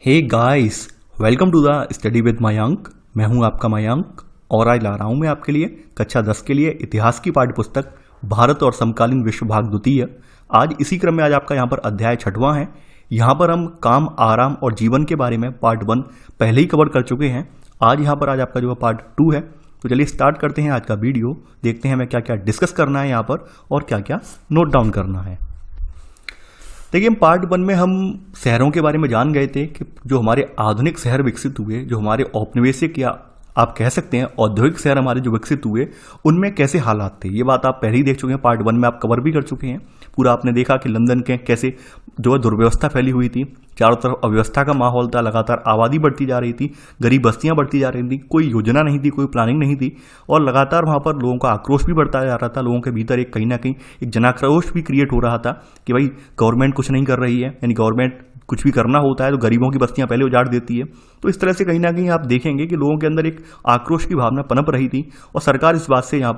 Hey guys, welcome to the study with Mayank. मैं हूं आपका मयंक और आज ला रहा हूं मैं आपके लिए कक्षा 10 के लिए इतिहास की पाठ्यपुस्तक भारत और समकालीन विश्व भाग द्वितीय। आज इसी क्रम में आज आपका यहां पर अध्याय 6वां है। यहां पर हम काम, आराम और जीवन के बारे में पार्ट 1 पहले ही कवर कर चुके हैं। आज यहां पर आज आपका जो है पार्ट 2 है। तो चलिए स्टार्ट करते हैं आज का वीडियो। देखते हैं हमें क्या क्या डिस्कस करना है यहाँ पर और क्या क्या नोट डाउन करना है। देखिए, हम पार्ट 1 में हम शहरों के बारे में जान गए थे कि जो हमारे आधुनिक शहर विकसित हुए, जो हमारे औपनिवेशिक या आप कह सकते हैं औद्योगिक शहर हमारे जो विकसित हुए, उनमें कैसे हालात थे। ये बात आप पहले ही देख चुके हैं, पार्ट 1 में आप कवर भी कर चुके हैं। पूरा आपने देखा कि लंदन के कैसे जो है दुर्व्यवस्था फैली हुई थी, चारों तरफ अव्यवस्था का माहौल था, लगातार आबादी बढ़ती जा रही थी, गरीब बस्तियां बढ़ती जा रही थी, कोई योजना नहीं थी, कोई प्लानिंग नहीं थी और लगातार वहां पर लोगों का आक्रोश भी बढ़ता जा रहा था। लोगों के भीतर एक कहीं ना कहीं एक जनाक्रोश भी क्रिएट हो रहा था कि भाई गवर्नमेंट कुछ नहीं कर रही है, यानी गवर्नमेंट कुछ भी करना होता है तो गरीबों की बस्तियां पहले उजाड़ देती है। तो इस तरह से कहीं ना कहीं आप देखेंगे कि लोगों के अंदर एक आक्रोश की भावना पनप रही थी और सरकार इस बात से यहाँ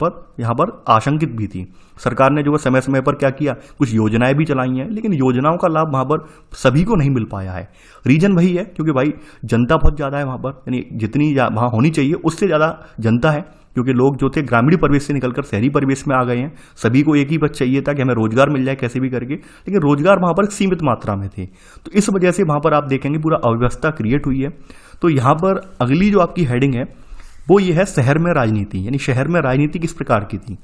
पर आशंकित भी थी। सरकार ने जो है समय समय पर क्या किया, कुछ योजनाएं भी चलाई हैं, लेकिन योजनाओं का लाभ वहां पर सभी को नहीं मिल पाया है। रीजन वही है क्योंकि भाई जनता बहुत ज्यादा है वहां पर, यानी जितनी वहां होनी चाहिए उससे ज्यादा जनता है। क्योंकि लोग जो थे ग्रामीण परिवेश से निकलकर शहरी परिवेश में आ गए हैं। सभी को एक ही बस चाहिए था कि हमें रोजगार मिल जाए कैसे भी करके, लेकिन रोजगार वहां पर सीमित मात्रा में थे। तो इस वजह से वहां पर आप देखेंगे पूरा अव्यवस्था क्रिएट हुई है। तो यहाँ पर अगली जो आपकी हेडिंग है वो ये है शहर में राजनीति, यानी शहर में राजनीति किस प्रकार की थी।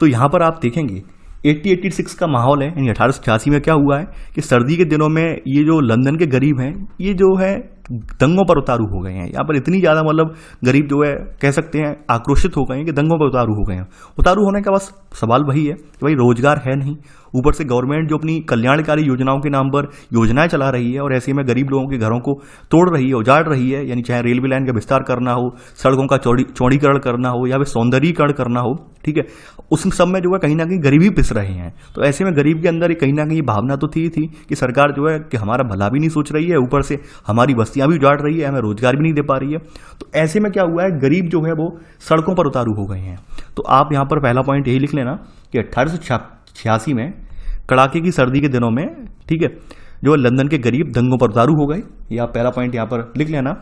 तो यहाँ पर आप देखेंगे 1886 का माहौल है, यानी 1886 में क्या हुआ है कि सर्दी के दिनों में ये जो लंदन के गरीब हैं ये जो है दंगों पर उतारू हो गए हैं। यहाँ पर इतनी ज़्यादा मतलब गरीब जो है कह सकते हैं आक्रोशित हो गए हैं कि दंगों पर उतारू हो गए हैं। उतारू होने का बस सवाल वही है कि भाई रोजगार है नहीं, ऊपर से गवर्नमेंट जो अपनी कल्याणकारी योजनाओं के नाम पर योजनाएं चला रही है और ऐसे में गरीब लोगों के घरों को तोड़ रही है, उजाड़ रही है। यानी चाहे रेलवे लाइन का विस्तार करना हो, सड़कों का चौड़ीकरण करना हो या फिर सौंदर्यीकरण करना हो, ठीक है, उस सब में जो है कहीं ना कहीं गरीबी पिस रहे हैं। तो ऐसे में गरीब के अंदर कहीं ना कहीं भावना तो थी कि सरकार जो है कि हमारा भला भी नहीं सोच रही है, ऊपर से हमारी बस्तियां भी उजाड़ रही है, हमें रोजगार भी नहीं दे पा रही है। तो ऐसे में क्या हुआ है, गरीब जो है वो सड़कों पर उतारू हो गए हैं। तो आप यहाँ पर पहला पॉइंट यही लिख लेना कि 1886 में कड़ाके की सर्दी के दिनों में, ठीक है, जो लंदन के गरीब दंगों पर उतारू हो गए। ये आप पहला पॉइंट यहाँ पर लिख लेना।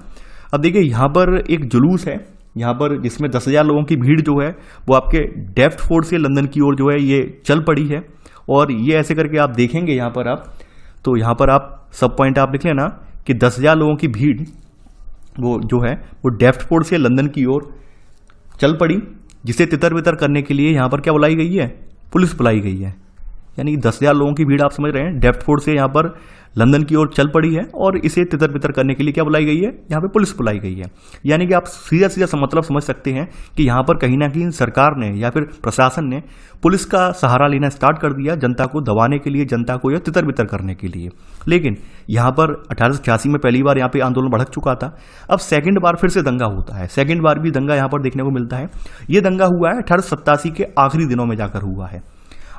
अब देखिए यहाँ पर एक जुलूस है यहाँ पर जिसमें 10,000 लोगों की भीड़ जो है वो आपके डेफ्टफोर्ड से लंदन की ओर जो है ये चल पड़ी है। और ये ऐसे करके आप देखेंगे यहाँ पर आप, तो यहाँ पर आप सब पॉइंट आप लिख लेना कि 10,000 लोगों की भीड़ वो जो है वो डेफ्टफोर्ड से लंदन की ओर चल पड़ी, जिसे तितर बितर करने के लिए यहाँ पर क्या बुलाई गई है, पुलिस बुलाई गई है। यानी 10,000 लोगों की भीड़ आप समझ रहे हैं डेफ्टफोर्ड से यहाँ पर लंदन की ओर चल पड़ी है और इसे तितर बितर करने के लिए क्या बुलाई गई है, यहाँ पे पुलिस बुलाई गई है। यानी कि आप सीधा सीधा मतलब समझ सकते हैं कि यहाँ पर कहीं ना कहीं सरकार ने या फिर प्रशासन ने पुलिस का सहारा लेना स्टार्ट कर दिया जनता को दबाने के लिए, जनता को यह तितर बितर करने के लिए। लेकिन यहाँ पर 1886 में पहली बार यहाँ पे आंदोलन भड़क चुका था। अब सेकंड बार फिर से दंगा होता है, सेकंड बार भी दंगा यहाँ पर देखने को मिलता है। ये दंगा हुआ है 1887 के आखिरी दिनों में जाकर हुआ है।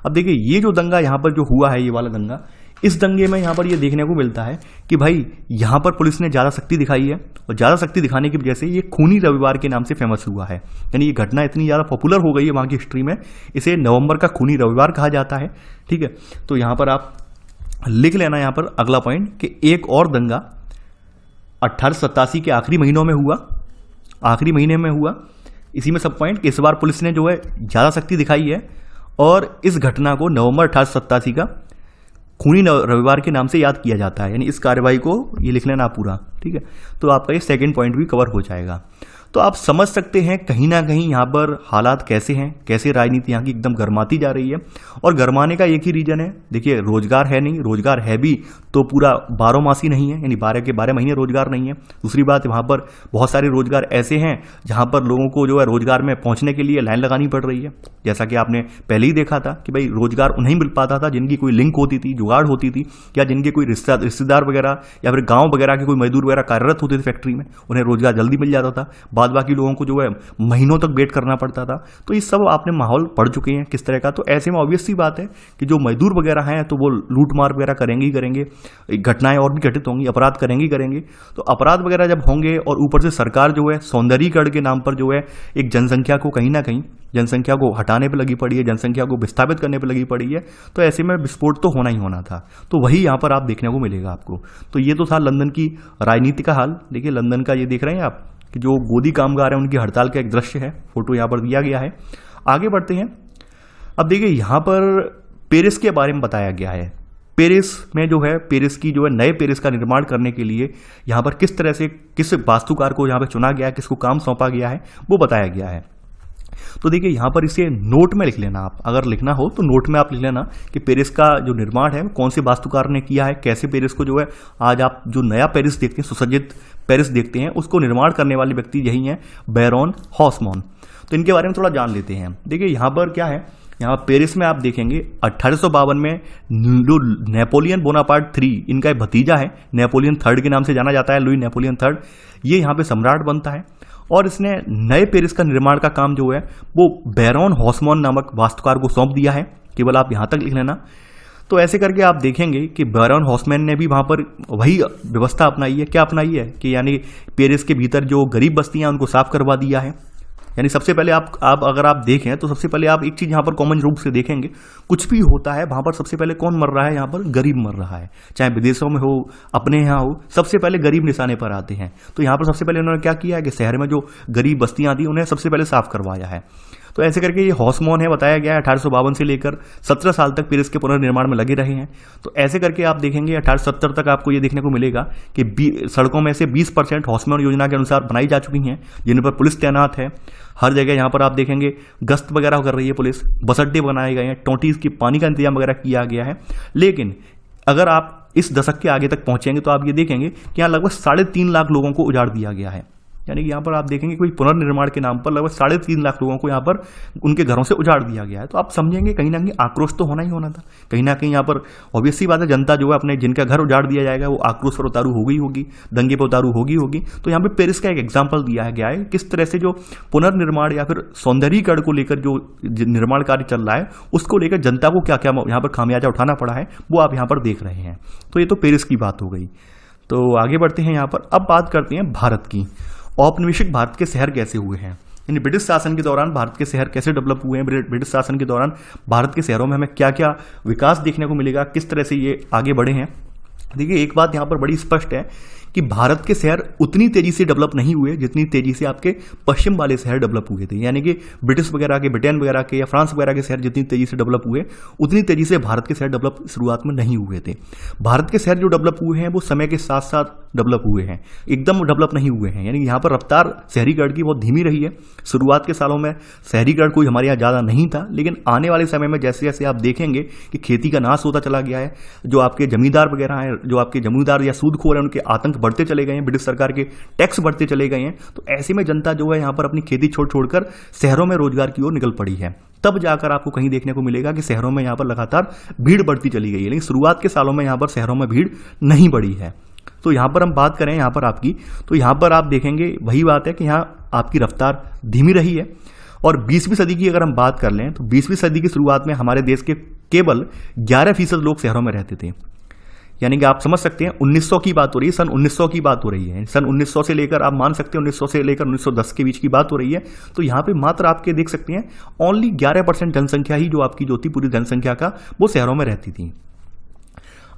अब देखिए ये जो दंगा यहाँ पर जो हुआ है, ये वाला दंगा, इस दंगे में यहाँ पर ये देखने को मिलता है कि भाई यहाँ पर पुलिस ने ज़्यादा शक्ति दिखाई है और ज़्यादा शक्ति दिखाने की वजह से ये खूनी रविवार के नाम से फेमस हुआ है। यानी ये घटना इतनी ज़्यादा पॉपुलर हो गई है वहाँ की हिस्ट्री में, इसे नवंबर का खूनी रविवार कहा जाता है, ठीक है। तो यहाँ पर आप लिख लेना यहाँ पर अगला पॉइंट कि एक और दंगा 1887 के आखिरी महीनों में हुआ, आखिरी महीने में हुआ। इसी में सब पॉइंट कि इस बार पुलिस ने जो है ज़्यादा शक्ति दिखाई है और इस घटना को नवंबर 1887 का खूनी रविवार के नाम से याद किया जाता है। यानी इस कार्रवाई को ये लिख लेना पूरा, ठीक है। तो आपका ये सेकंड पॉइंट भी कवर हो जाएगा। तो आप समझ सकते हैं कहीं ना कहीं यहाँ पर हालात कैसे हैं, कैसे राजनीति यहाँ की एकदम गर्माती जा रही है। और गर्माने का एक ही रीजन है, देखिए रोजगार है नहीं, रोजगार है भी तो पूरा 12 मासी नहीं है, यानी 12 के 12 महीने रोजगार नहीं है। दूसरी बात, वहाँ पर बहुत सारे रोजगार ऐसे हैं जहाँ पर लोगों को जो है रोजगार में पहुँचने के लिए लाइन लगानी पड़ रही है। जैसा कि आपने पहले ही देखा था कि भाई रोजगार उन्हें मिल पाता था जिनकी कोई लिंक होती थी, जुगाड़ होती थी, या जिनके कोई रिश्तेदार वगैरह या फिर गाँव वगैरह के कोई मजदूर वगैरह कार्यरत होते थे फैक्ट्री में, उन्हें रोजगार जल्दी मिल जाता था। बाद बाकी लोगों को जो है महीनों तक वेट करना पड़ता था। तो ये सब आपने माहौल पढ़ चुके हैं किस तरह का। तो ऐसे में ऑब्वियस सी बात है कि जो मजदूर वगैरह हैं तो वो लूट मार वगैरह करेंगे ही करेंगे, घटनाएं और भी घटित होंगी, अपराध करेंगे ही करेंगे। तो अपराध वगैरह जब होंगे और ऊपर से सरकार जो है सौंदर्यीकरण के नाम पर जो है एक जनसंख्या को कहीं ना कहीं जनसंख्या को हटाने पे लगी पड़ी है, जनसंख्या को विस्थापित करने पे लगी पड़ी है, तो ऐसे में विस्फोट तो होना ही होना था। तो वही यहाँ पर आप देखने को मिलेगा आपको। तो ये तो था लंदन की राजनीति का हाल। देखिए लंदन का ये देख रहे हैं आप कि जो गोदी कामगार हैं उनकी हड़ताल का एक दृश्य है, फोटो यहाँ पर दिया गया है। आगे बढ़ते हैं। अब देखिए यहाँ पर पेरिस के बारे में बताया गया है। पेरिस में जो है पेरिस की जो है नए पेरिस का निर्माण करने के लिए यहाँ पर किस तरह से किस वास्तुकार को यहाँ पर चुना गया है, किसको काम सौंपा गया है, वो बताया गया है। तो देखिए यहाँ पर इसे नोट में लिख लेना, आप अगर लिखना हो तो नोट में आप लिख लेना कि पेरिस का जो निर्माण है कौन से वास्तुकार ने किया है, कैसे पेरिस को जो है आज आप जो नया पेरिस देखते हैं, सुसज्जित पेरिस देखते हैं, उसको निर्माण करने वाले व्यक्ति यही हैं, बैरन हॉसमैन। तो इनके बारे में थोड़ा जान लेते हैं। देखिए यहाँ पर क्या है, यहाँ पेरिस में आप देखेंगे 1852 में जो नेपोलियन बोनापार्ट III, इनका एक भतीजा है, नेपोलियन III के नाम से जाना जाता है, लुई नेपोलियन III, ये यहाँ पे सम्राट बनता है। और इसने नए पेरिस का निर्माण का काम जो है वो बैरन हॉसमैन नामक वास्तुकार को सौंप दिया है। केवल आप यहाँ तक लिख लेना। तो ऐसे करके आप देखेंगे कि बैरन हॉसमैन ने भी वहाँ पर वही व्यवस्था अपनाई है। क्या अपनाई है कि यानी पेरिस के भीतर जो गरीब बस्तियाँ उनको साफ करवा दिया है। यानी सबसे पहले आप अगर आप देखें तो सबसे पहले आप एक चीज़ यहाँ पर कॉमन रूप से देखेंगे, कुछ भी होता है वहाँ पर सबसे पहले कौन मर रहा है, यहाँ पर गरीब मर रहा है। चाहे विदेशों में हो, अपने यहाँ हो, सबसे पहले गरीब निशाने पर आते हैं। तो यहाँ पर सबसे पहले उन्होंने क्या किया है कि शहर में जो गरीब बस्तियाँ थी उन्हें सबसे पहले साफ करवाया है। तो ऐसे करके ये हॉसमैन है, बताया गया है 1852 से लेकर 17 साल तक पेरिस के पुनर्निर्माण में लगे रहे हैं। तो ऐसे करके आप देखेंगे 1870 तक आपको ये देखने को मिलेगा कि सड़कों में से 20% हॉसमैन योजना के अनुसार बनाई जा चुकी हैं, जिन पर पुलिस तैनात है हर जगह। यहाँ पर आप देखेंगे गश्त वगैरह कर रही है पुलिस, बस अड्डे बनाए गए हैं, टोटीज की पानी का इंतजाम वगैरह किया गया है। लेकिन अगर आप इस दशक के आगे तक पहुंचेंगे तो आप ये देखेंगे कि यहाँ लगभग 3.5 लाख लोगों को उजाड़ दिया गया है। यानी कि यहाँ पर आप देखेंगे कोई पुनर्निर्माण के नाम पर लगभग 3.5 लाख लोगों को यहाँ पर उनके घरों से उजाड़ दिया गया है। तो आप समझेंगे कहीं ना कहीं आक्रोश तो होना ही होना था। कहीं ना कहीं यहाँ पर ऑब्वियस सी बात है, जनता जो है अपने जिनका घर उजाड़ दिया जाएगा वो आक्रोश पर उतारू होगी, दंगे पर उतारू होगी। तो यहाँ पर पेरिस का एक एग्जाम्पल दिया गया है किस तरह से जो पुनर्निर्माण या फिर सौंदर्यीकरण को लेकर जो निर्माण कार्य चल रहा है उसको लेकर जनता को क्या क्या यहाँ पर खामियाजा उठाना पड़ा है वो आप यहाँ पर देख रहे हैं। तो ये तो पेरिस की बात हो गई। तो आगे बढ़ते हैं यहाँ पर। अब बात करते हैं भारत की। औपनिवेशिक भारत के शहर कैसे हुए हैं, यानी ब्रिटिश शासन के दौरान भारत के शहर कैसे डेवलप हुए हैं, ब्रिटिश शासन के दौरान भारत के शहरों में हमें क्या क्या विकास देखने को मिलेगा, किस तरह से ये आगे बढ़े हैं। देखिए एक बात यहाँ पर बड़ी स्पष्ट है कि भारत के शहर उतनी तेजी से डेवलप नहीं हुए जितनी तेजी से आपके पश्चिम वाले शहर डेवलप हुए थे। यानी कि ब्रिटिश वगैरह के, ब्रिटेन वगैरह के या फ्रांस वगैरह के शहर जितनी तेजी से डेवलप हुए उतनी तेजी से भारत के शहर डेवलप शुरुआत में नहीं हुए थे। भारत के शहर जो डेवलप हुए हैं वो समय के साथ साथ डेवलप हुए हैं, एकदम डेवलप नहीं हुए हैं। यानी यहाँ पर रफ्तार शहरीकरण की बहुत धीमी रही है। शुरुआत के सालों में शहरीकरण कोई हमारे यहाँ ज़्यादा नहीं था, लेकिन आने वाले समय में जैसे जैसे आप देखेंगे कि खेती का नाश होता चला गया है, जो आपके जमींदार वगैरह हैं, जो आपके जमींदार या सूदखोर हैं, उनके आतंक बढ़ते चले गए हैं, ब्रिटिश सरकार के टैक्स बढ़ते चले गए हैं। तो ऐसे में जनता जो है यहाँ पर अपनी खेती छोड़कर शहरों में रोजगार की ओर निकल पड़ी है। तब जाकर आपको कहीं देखने को मिलेगा कि शहरों में यहाँ पर लगातार भीड़ बढ़ती चली गई है, लेकिन शुरुआत के सालों में यहाँ पर शहरों में भीड़ नहीं बढ़ी है। तो यहाँ पर हम बात करें यहाँ पर आपकी, तो यहाँ पर आप देखेंगे वही बात है कि यहाँ आपकी रफ्तार धीमी रही है। और 20वीं सदी की अगर हम बात कर लें तो 20वीं सदी की शुरुआत में हमारे देश के केवल 11% लोग शहरों में रहते थे। यानी कि आप समझ सकते हैं 1900 की बात हो रही है, सन 1900 की बात हो रही है। सन 1900 से लेकर आप मान सकते हैं 1900 से लेकर 1910 के बीच की बात हो रही है। तो यहाँ पे मात्र आपके देख सकते हैं ओनली 11% जनसंख्या ही जो आपकी जो थी पूरी जनसंख्या का वो शहरों में रहती थी।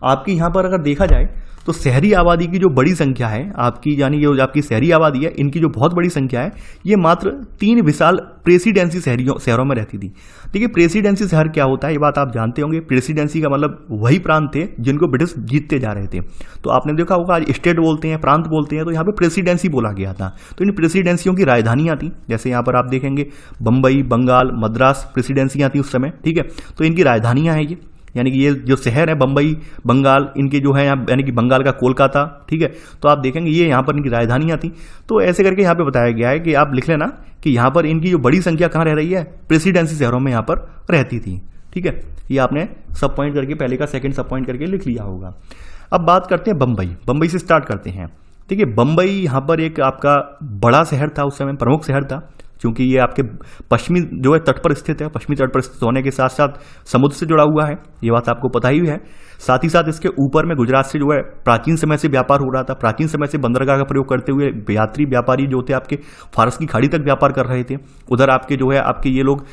आपकी यहाँ पर अगर देखा जाए तो शहरी आबादी की जो बड़ी संख्या है आपकी, यानी ये जो आपकी शहरी आबादी है, इनकी जो बहुत बड़ी संख्या है ये मात्र 3 विशाल प्रेसिडेंसी शहरों में रहती थी। देखिए प्रेसिडेंसी शहर क्या होता है ये बात आप जानते होंगे। प्रेसिडेंसी का मतलब वही प्रांत थे जिनको ब्रिटिश जीतते जा रहे थे। तो आपने देखा होगा आज स्टेट बोलते हैं, प्रांत बोलते हैं, तो यहाँ पे प्रेसिडेंसी बोला गया था। तो इन प्रेसिडेंसियों की राजधानियाँ थी, जैसे यहाँ पर आप देखेंगे बम्बई, बंगाल, मद्रास प्रेसिडेंसियाँ थी उस समय, ठीक है। तो इनकी राजधानियाँ हैं ये, यानी कि ये जो शहर है बम्बई, बंगाल, इनके जो है यहाँ, यानी कि बंगाल का कोलकाता, ठीक है। तो आप देखेंगे ये यहाँ पर इनकी राजधानियाँ थी। तो ऐसे करके यहाँ पे बताया गया है कि आप लिख लेना कि यहाँ पर इनकी जो बड़ी संख्या कहाँ रह रही है, प्रेसिडेंसी शहरों में यहाँ पर रहती थी, ठीक है। ये आपने सब पॉइंट करके पहले का सेकंड सब पॉइंट करके लिख लिया होगा। अब बात करते हैं बम्बई से स्टार्ट करते हैं। देखिए बम्बई यहाँ पर एक आपका बड़ा शहर था, उस समय प्रमुख शहर था, क्योंकि ये आपके पश्चिमी जो है तट पर स्थित है। पश्चिमी तट पर स्थित होने के साथ साथ समुद्र से जुड़ा हुआ है, ये बात आपको पता ही है। साथ ही साथ इसके ऊपर में गुजरात से जो है प्राचीन समय से व्यापार हो रहा था। प्राचीन समय से बंदरगाह का प्रयोग करते हुए यात्री व्यापारी जो थे आपके फारस की खाड़ी तक व्यापार कर रहे थे। उधर आपके जो है आपके ये लोग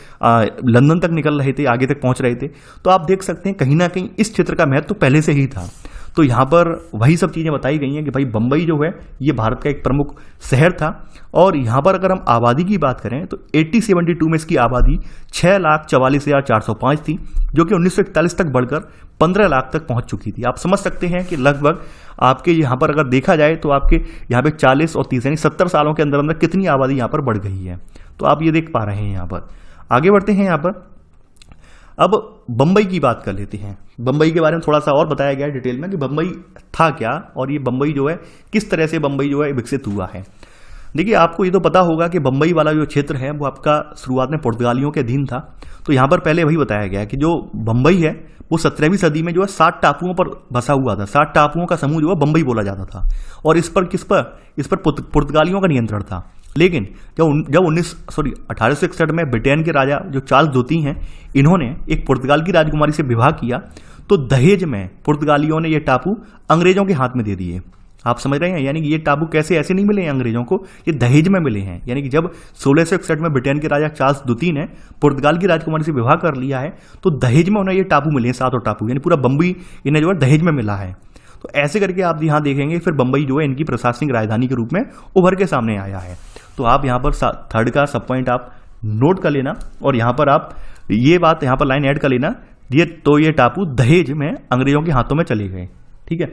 लंदन तक निकल रहे थे, आगे तक पहुंच रहे थे। तो आप देख सकते हैं कहीं ना कहीं इस क्षेत्र का महत्व तो पहले से ही था। तो यहाँ पर वही सब चीज़ें बताई गई हैं कि भाई बम्बई जो है ये भारत का एक प्रमुख शहर था। और यहाँ पर अगर हम आबादी की बात करें तो 1872 में इसकी आबादी 6,44,405 थी, जो कि 1941 तक बढ़कर 15 लाख तक पहुँच चुकी थी। आप समझ सकते हैं कि लगभग आपके यहाँ पर अगर देखा जाए तो आपके यहाँ पे 40 और 30 यानी 70 सालों के अंदर अंदर कितनी आबादी यहाँ पर बढ़ गई है। तो आप ये देख पा रहे हैं। यहाँ पर आगे बढ़ते हैं। यहाँ पर अब बम्बई की बात कर लेते हैं। बम्बई के बारे में थोड़ा सा और बताया गया है डिटेल में कि बम्बई था क्या और ये बम्बई जो है किस तरह से बम्बई जो है विकसित हुआ है। देखिए आपको ये तो पता होगा कि बम्बई वाला जो क्षेत्र है वो आपका शुरुआत में पुर्तगालियों के अधीन था। तो यहाँ पर पहले वही बताया गया है कि जो बम्बई है वो 17वीं सदी में जो है 60 टापुओं पर बसा हुआ था। 60 टापुओं का समूह जो है बम्बई बोला जाता था। और इस पर पुर्तगालियों का नियंत्रण था। लेकिन जब 1861 में ब्रिटेन के राजा जो चार्ल्स द्वितीय हैं, इन्होंने एक पुर्तगाल की राजकुमारी से विवाह किया, तो दहेज में पुर्तगालियों ने ये टापू अंग्रेजों के हाथ में दे दिए। आप समझ रहे हैं, यानी कि ये टापू कैसे ऐसे नहीं मिले हैं अंग्रेजों को, ये दहेज में मिले हैं। यानी कि जब 1661 में ब्रिटेन के राजा चार्ल्स द्वितीय ने पुर्तगाल की राजकुमारी से विवाह कर लिया है, तो दहेज में उन्हें ये टापू मिले हैं, 7 टापू, यानी पूरा बम्बई इन्हें जो है दहेज में मिला है। तो ऐसे करके आप यहाँ देखेंगे फिर बम्बई जो है इनकी प्रशासनिक राजधानी के रूप में उभर के सामने आया है। तो आप यहाँ पर थर्ड का सब पॉइंट आप नोट कर लेना और यहाँ पर आप ये बात यहाँ पर लाइन ऐड कर लेना, ये टापू दहेज में अंग्रेजों के हाथों में चले गए। ठीक है,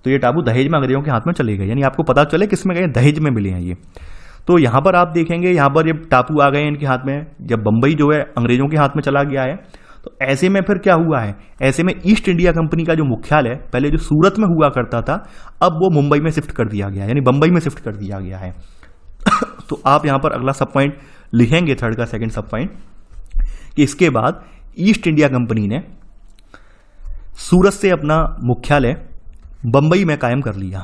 तो ये टापू दहेज में अंग्रेजों के हाथ में चले गए, यानी आपको पता चले किस में गए, दहेज में मिले हैं ये। तो यहाँ पर आप देखेंगे यहाँ पर ये टापू आ गए इनके हाथ में, जब बम्बई जो है अंग्रेजों के हाथ में चला गया है। तो ऐसे में फिर क्या हुआ है, ऐसे में ईस्ट इंडिया कंपनी का जो मुख्यालय पहले जो सूरत में हुआ करता था, अब वो मुंबई में शिफ्ट कर दिया गया, यानी बम्बई में शिफ्ट कर दिया गया है। तो आप यहां पर अगला सब पॉइंट लिखेंगे, थर्ड का सेकंड सब पॉइंट, कि इसके बाद ईस्ट इंडिया कंपनी ने सूरत से अपना मुख्यालय बम्बई में कायम कर लिया,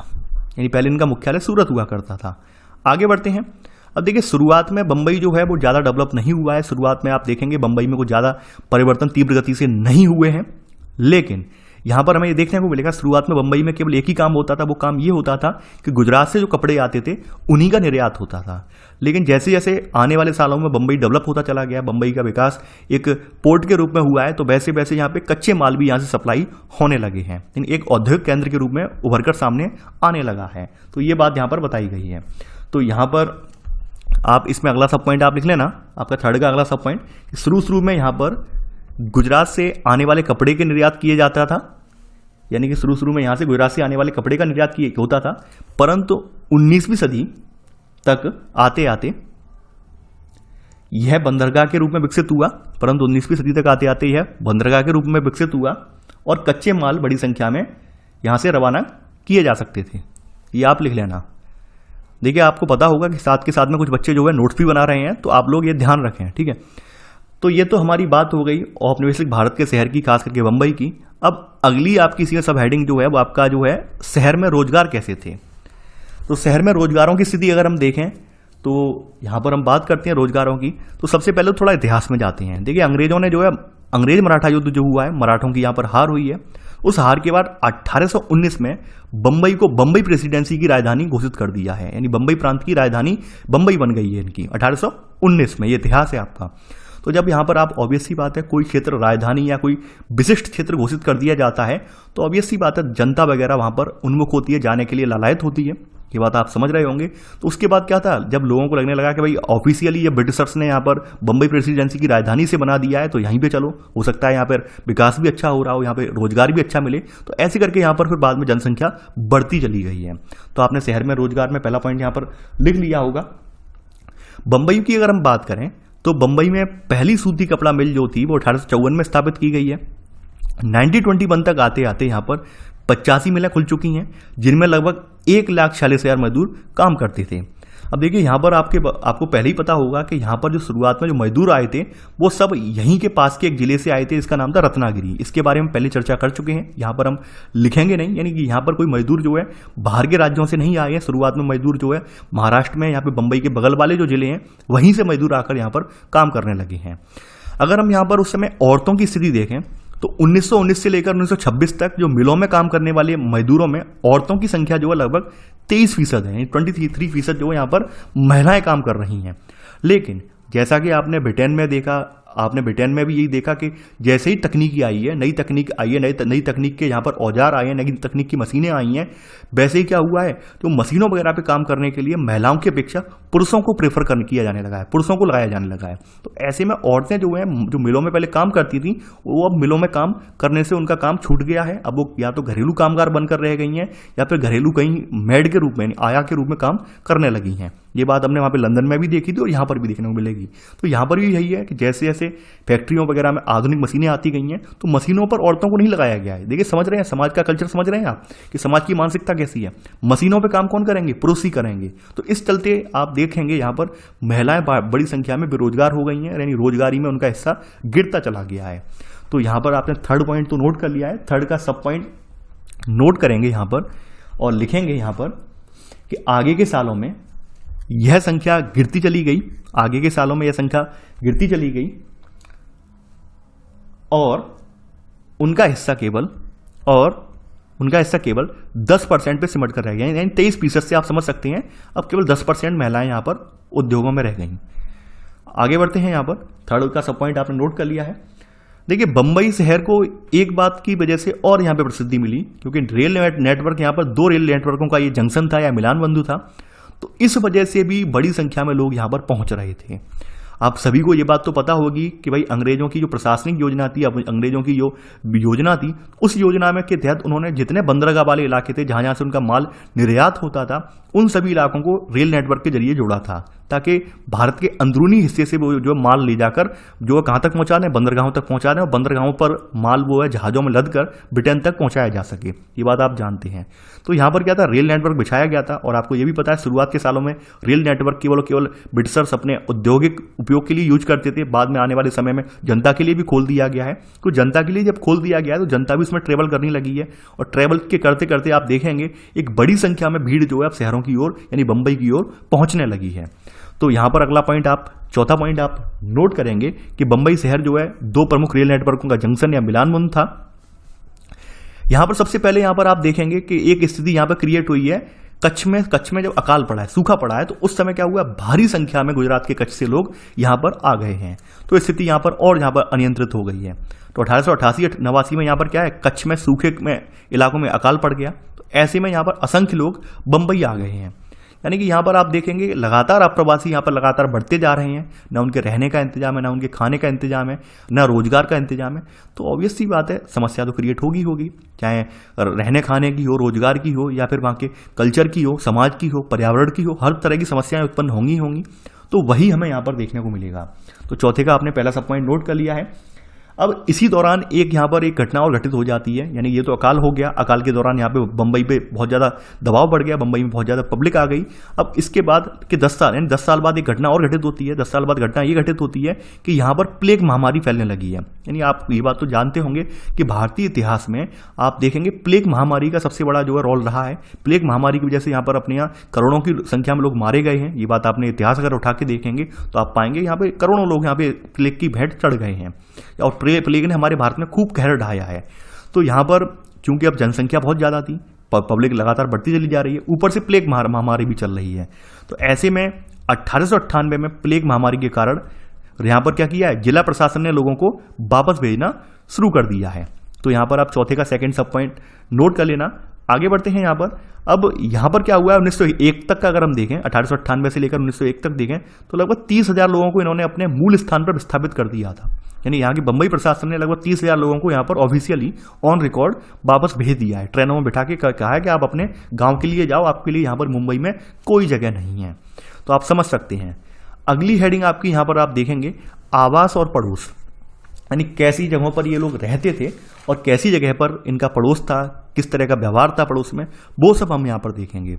यानी पहले इनका मुख्यालय सूरत हुआ करता था। आगे बढ़ते हैं। अब देखिए शुरुआत में बम्बई जो है वो ज़्यादा डेवलप नहीं हुआ है। शुरुआत में आप देखेंगे बम्बई में कुछ ज़्यादा परिवर्तन तीव्र गति से नहीं हुए हैं, लेकिन यहाँ पर हमें ये देखने को मिलेगा शुरुआत में बम्बई में केवल एक ही काम होता था। वो काम ये होता था कि गुजरात से जो कपड़े आते थे उन्हीं का निर्यात होता था। लेकिन जैसे जैसे आने वाले सालों में बम्बई डेवलप होता चला गया, बम्बई का विकास एक पोर्ट के रूप में हुआ है, तो वैसे वैसे यहाँ पे कच्चे माल भी यहाँ से सप्लाई होने लगे हैं, यानी एक औद्योगिक केंद्र के रूप में उभरकर सामने आने लगा है। तो ये बात यहाँ पर बताई गई है। तो यहाँ पर आप इसमें अगला सब पॉइंट आप लिख लेना, आपका थर्ड का अगला सब पॉइंट, शुरू में यहाँ पर गुजरात से आने वाले कपड़े के निर्यात किए जाता था, यानी कि शुरू में यहाँ से गुजरात से आने वाले कपड़े का निर्यात होता था। परंतु 19वीं सदी तक आते आते यह बंदरगाह के रूप में विकसित हुआ, परंतु 19वीं सदी तक आते आते यह बंदरगाह के रूप में विकसित हुआ और कच्चे माल बड़ी संख्या में यहाँ से रवाना किए जा सकते थे। ये आप लिख लेना। देखिए आपको पता होगा कि साथ के साथ में कुछ बच्चे जो है नोट्स भी बना रहे हैं, तो आप लोग ये ध्यान रखें। ठीक है, तो ये तो हमारी बात हो गई औपनिवेशिक भारत के शहर की, खास करके बम्बई की। अब अगली आपकी सी सब हेडिंग जो है वो आपका जो है शहर में रोजगार कैसे थे। तो शहर में रोजगारों की स्थिति अगर हम देखें तो यहाँ पर हम बात करते हैं रोजगारों की, तो सबसे पहले थोड़ा इतिहास में जाते हैं। देखिए अंग्रेजों ने जो है अंग्रेज मराठा युद्ध जो हुआ है, मराठों की यहाँ पर हार हुई है। उस हार के बाद 1819 में बम्बई को बम्बई प्रेसिडेंसी की राजधानी घोषित कर दिया है, यानी बम्बई प्रांत की राजधानी बम्बई बन गई है इनकी 1819 में। ये इतिहास है आपका। तो जब यहाँ पर आप ऑब्वियस सी बात है कोई क्षेत्र राजधानी या कोई विशिष्ट क्षेत्र घोषित कर दिया जाता है, तो ऑब्वियस सी बात है जनता वगैरह वहाँ पर उन्मुख होती है, जाने के लिए लालायत होती है। ये बात आप समझ रहे होंगे। तो उसके बाद क्या था, जब लोगों को लगने लगा कि भाई ऑफिशियली ये ब्रिटिशर्स ने यहाँ पर बम्बई प्रेसिडेंसी की राजधानी से बना दिया है, तो यहीं पे चलो, हो सकता है यहाँ पर विकास भी अच्छा हो रहा हो, यहाँ पे रोजगार भी अच्छा मिले। तो ऐसे करके यहाँ पर फिर बाद में जनसंख्या बढ़ती चली गई है। तो आपने शहर में रोजगार में पहला पॉइंट यहाँ पर लिख लिया होगा। बम्बई की अगर हम बात करें तो बम्बई में पहली सूती कपड़ा मिल जो थी वो 1854 में स्थापित की गई है। 1921 तक आते आते यहाँ पर 85 मिलें खुल चुकी हैं, जिनमें लगभग 1,46,000 मजदूर काम करते थे। अब देखिए यहाँ पर आपको पहले ही पता होगा कि यहाँ पर जो शुरुआत में जो मजदूर आए थे वो सब यहीं के पास के एक जिले से आए थे, इसका नाम था रत्नागिरी। इसके बारे में पहले चर्चा कर चुके हैं, यहाँ पर हम लिखेंगे नहीं, यानी कि यहाँ पर कोई मजदूर जो है बाहर के राज्यों से नहीं आए हैं। शुरुआत में मजदूर जो है महाराष्ट्र में, यहाँ पे बंबई के बगल वाले जो जिले हैं वहीं से मजदूर आकर यहाँ पर काम करने लगे हैं। अगर हम यहाँ पर उस समय औरतों की स्थिति देखें तो 1919 से लेकर 1926 तक जो मिलों में काम करने वाले मजदूरों में औरतों की संख्या जो है लगभग 23% है, 23% जो है यहाँ पर महिलाएं काम कर रही हैं। लेकिन जैसा कि आपने ब्रिटेन में देखा, आपने ब्रिटेन में भी यही देखा कि जैसे ही तकनीकी आई है, नई तकनीक आई है, नई तकनीक के यहाँ पर औजार आए हैं, नई तकनीक की मशीनें आई हैं, वैसे ही क्या हुआ है, तो मशीनों वगैरह पे काम करने के लिए महिलाओं की अपेक्षा पुरुषों को प्रेफर किया जाने लगा है, पुरुषों को लगाया जाने लगा है। तो ऐसे में औरतें जो हैं, जो मिलों में पहले काम करती थी, वो अब मिलों में काम करने से उनका काम छूट गया है। अब वो या तो घरेलू कामगार बनकर रह गई हैं या फिर घरेलू कहीं मेड के रूप में, आया के रूप में काम करने लगी हैं। ये बात हमने वहाँ पे लंदन में भी देखी थी और यहाँ पर भी देखने को मिलेगी। तो यहाँ पर भी यही है कि जैसे जैसे फैक्ट्रियों वगैरह में आधुनिक मशीनें आती गई हैं तो मशीनों पर औरतों को नहीं लगाया गया है। देखिए, समझ रहे हैं समाज का कल्चर, समझ रहे हैं आप कि समाज की मानसिकता कैसी है। मशीनों पे काम कौन करेंगे? पुरुष ही करेंगे। तो इस चलते आप देखेंगे यहाँ पर महिलाएं बड़ी संख्या में बेरोजगार हो गई हैं, यानी रोजगारी में उनका हिस्सा गिरता चला गया है। तो यहाँ पर आपने थर्ड पॉइंट तो नोट कर लिया है, थर्ड का सब पॉइंट नोट करेंगे यहाँ पर और लिखेंगे यहाँ पर कि आगे के सालों में यह संख्या गिरती चली गई, आगे के सालों में यह संख्या गिरती चली गई और उनका हिस्सा केवल 10% पे सिमट कर रह गया। यानी 23% से आप समझ सकते हैं अब केवल 10% महिलाएं यहां पर उद्योगों में रह गई। आगे बढ़ते हैं, यहां पर थर्ड का सब पॉइंट आपने नोट कर लिया है। देखिए, बंबई शहर को एक बात की वजह से और यहां पे प्रसिद्धि मिली, क्योंकि रेल नेटवर्क, यहां पर 2 रेल नेटवर्कों का ये जंक्शन था या मिलान बिंदु था। तो इस वजह से भी बड़ी संख्या में लोग यहां पर पहुंच रहे थे। आप सभी को ये बात तो पता होगी कि भाई अंग्रेजों की जो प्रशासनिक योजना थी, अंग्रेजों की जो योजना थी, उस योजना में के तहत उन्होंने जितने बंदरगाह वाले इलाके थे जहां जहां से उनका माल निर्यात होता था, उन सभी इलाकों को रेल नेटवर्क के जरिए जोड़ा था, ताकि भारत के अंदरूनी हिस्से से वो जो माल ले जाकर जो कहां तक पहुंचा दें, बंदरगाहों तक पहुंचा दें और बंदरगाहों पर माल वो है जहाजों में लदकर ब्रिटेन तक पहुंचाया जा सके। ये बात आप जानते हैं। तो यहां पर क्या था, रेल नेटवर्क बिछाया गया था। और आपको ये भी पता है शुरुआत के सालों में रेल नेटवर्क केवल ब्रिटिशर्स अपने औद्योगिक उपयोग के लिए यूज करते थे। बाद में आने वाले समय में जनता के लिए भी खोल दिया गया है। तो जनता के लिए जब खोल दिया गया है तो जनता भी उसमें ट्रेवल करने लगी है और ट्रेवल के करते करते आप देखेंगे एक बड़ी संख्या में भीड़ जो है अब शहरों की ओर यानी बंबई की ओर पहुंचने लगी है। तो यहां पर अगला पॉइंट चौथा पॉइंट आप नोट करेंगे कि बंबई शहर जो है 2 प्रमुख रेल नेटवर्कों का जंक्शन या मिलान बिंदु था। यहां पर सबसे पहले यहां पर आप देखेंगे कि एक स्थिति यहां पर क्रिएट हुई है कच्छ में जब अकाल पड़ा है, सूखा पड़ा है, तो उस समय क्या हुआ, भारी संख्या में गुजरात के कच्छ से लोग यहां पर आ गए हैं। तो स्थिति यहां पर और यहां पर अनियंत्रित हो गई है। तो 1888-89 में यहां पर क्या है, कच्छ में सूखे में इलाकों में अकाल पड़ गया। तो ऐसे में यहां पर असंख्य लोग बंबई आ गए हैं। यानी कि यहाँ पर आप देखेंगे लगातार अप्रवासी यहाँ पर लगातार बढ़ते जा रहे हैं। ना उनके रहने का इंतजाम है, ना उनके खाने का इंतजाम है, ना रोजगार का इंतजाम है। तो ऑब्वियस सी बात है, समस्या तो क्रिएट होगी, चाहे रहने खाने की हो, रोजगार की हो, या फिर वहाँ के कल्चर की हो, समाज की हो, पर्यावरण की हो, हर तरह की समस्याएं उत्पन्न होंगी। तो वही हमें यहाँ पर देखने को मिलेगा। तो चौथे का आपने पहला सब पॉइंट नोट कर लिया है। अब इसी दौरान यहाँ पर एक घटना और घटित हो जाती है, यानी ये तो अकाल हो गया। अकाल के दौरान यहाँ पे बंबई पे बहुत ज़्यादा दबाव बढ़ गया, बंबई में बहुत ज़्यादा पब्लिक आ गई। अब इसके बाद के 10 साल यानी 10 साल बाद एक घटना और घटित होती है। 10 साल बाद घटना ये घटित होती है कि यहाँ पर प्लेग महामारी फैलने लगी है। यानी आप ये बात तो जानते होंगे कि भारतीय इतिहास में आप देखेंगे प्लेग महामारी का सबसे बड़ा जो है रोल रहा है। प्लेग महामारी की वजह से यहाँ पर अपने यहाँ करोड़ों की संख्या में लोग मारे गए हैं। ये बात आपने इतिहास अगर उठा के देखेंगे तो आप पाएंगे यहाँ पे करोड़ों लोग यहाँ पे प्लेग की भेंट चढ़ गए हैं और प्लेग ने हमारे भारत में खूब कहर ढाया है। तो यहाँ पर चूंकि अब जनसंख्या बहुत ज़्यादा थी, पब्लिक लगातार बढ़ती चली जा रही है, ऊपर से प्लेग महामारी भी चल रही है। तो ऐसे में 1898 में प्लेग महामारी के कारण यहाँ पर क्या किया है, जिला प्रशासन ने लोगों को वापस भेजना शुरू कर दिया है। तो यहाँ पर आप चौथे का सेकंड सब पॉइंट नोट कर लेना। आगे बढ़ते हैं यहाँ पर। अब यहाँ पर क्या हुआ है, 1901 तक का अगर हम देखें, 1898 से लेकर 1901 तक देखें तो लगभग 30,000 लोगों को इन्होंने अपने मूल स्थान पर विस्थापित कर दिया था। यानी यहाँ की बंबई प्रशासन ने लगभग 30,000 लोगों को यहाँ पर ऑफिशियली ऑन रिकॉर्ड वापस भेज दिया है। ट्रेनों में बिठा के कहा है कि आप अपने गांव के लिए जाओ, आपके लिए यहाँ पर मुंबई में कोई जगह नहीं है। तो आप समझ सकते हैं। अगली हेडिंग आपकी यहाँ पर आप देखेंगे आवास और पड़ोस, यानी कैसी जगहों पर ये लोग रहते थे और कैसी जगह पर इनका पड़ोस था, किस तरह का व्यवहार था पड़ोस में, वो सब हम यहाँ पर देखेंगे।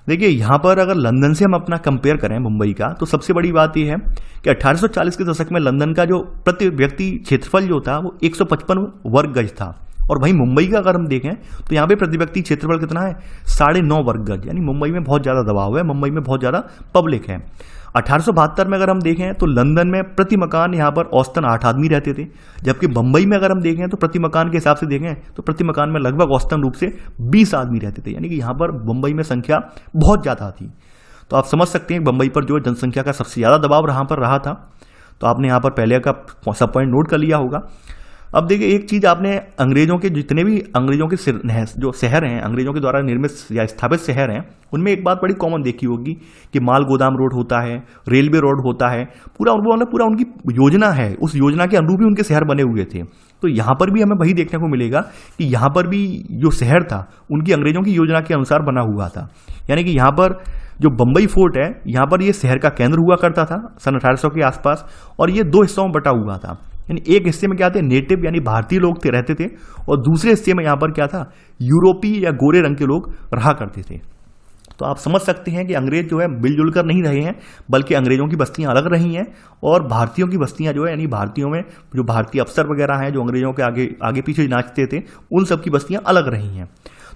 देखिए यहाँ पर अगर लंदन से हम अपना कंपेयर करें मुंबई का, तो सबसे बड़ी बात यह है कि 1840 के दशक में लंदन का जो प्रति व्यक्ति क्षेत्रफल जो था वो 155 वर्ग गज था, और वहीं मुंबई का अगर हम देखें तो यहाँ पे प्रति व्यक्ति क्षेत्रफल कितना है, 9.5 वर्ग गज। यानी मुंबई में बहुत ज़्यादा दबाव है, मुंबई में बहुत ज़्यादा पब्लिक है। 1872 में अगर हम देखें तो लंदन में प्रति मकान यहाँ पर औसतन 8 आदमी रहते थे, जबकि मुंबई में अगर हम देखें तो प्रति मकान के हिसाब से देखें तो प्रति मकान में लगभग औसतन रूप से 20 आदमी रहते थे। यानी कि यहाँ पर मुंबई में संख्या बहुत ज़्यादा थी। तो आप समझ सकते हैं मुंबई पर जो है जनसंख्या का सबसे ज़्यादा दबाव यहाँ पर रहा था। तो आपने यहाँ पर पहले का सब पॉइंट नोट कर लिया होगा। अब देखिए एक चीज़, आपने अंग्रेजों के जितने भी अंग्रेजों के जो शहर हैं, अंग्रेजों के द्वारा निर्मित या स्थापित शहर हैं, उनमें एक बात बड़ी कॉमन देखी होगी कि माल गोदाम रोड होता है, रेलवे रोड होता है, पूरा उनकी योजना है, उस योजना के अनुरूप ही उनके शहर बने हुए थे। तो यहाँ पर भी हमें वही देखने को मिलेगा कि यहाँ पर भी जो शहर था उनकी अंग्रेजों की योजना के अनुसार बना हुआ था। यानी कि यहाँ पर जो बम्बई फोर्ट है, यहाँ पर ये शहर का केंद्र हुआ करता था सन 1800 के आसपास, और ये 2 हिस्सों में बटा हुआ था। यानी एक हिस्से में क्या थे, नेटिव यानी भारतीय लोग रहते थे, और दूसरे हिस्से में यहाँ पर क्या था, यूरोपीय या गोरे रंग के लोग रहा करते थे। तो आप समझ सकते हैं कि अंग्रेज जो है मिलजुल कर नहीं रहे हैं, बल्कि अंग्रेजों की बस्तियां अलग रही हैं, और भारतीयों की बस्तियां जो है, यानी भारतीयों में जो भारतीय अफसर वगैरह हैं जो अंग्रेजों के आगे पीछे नाचते थे, उन सब की बस्तियां अलग रही हैं।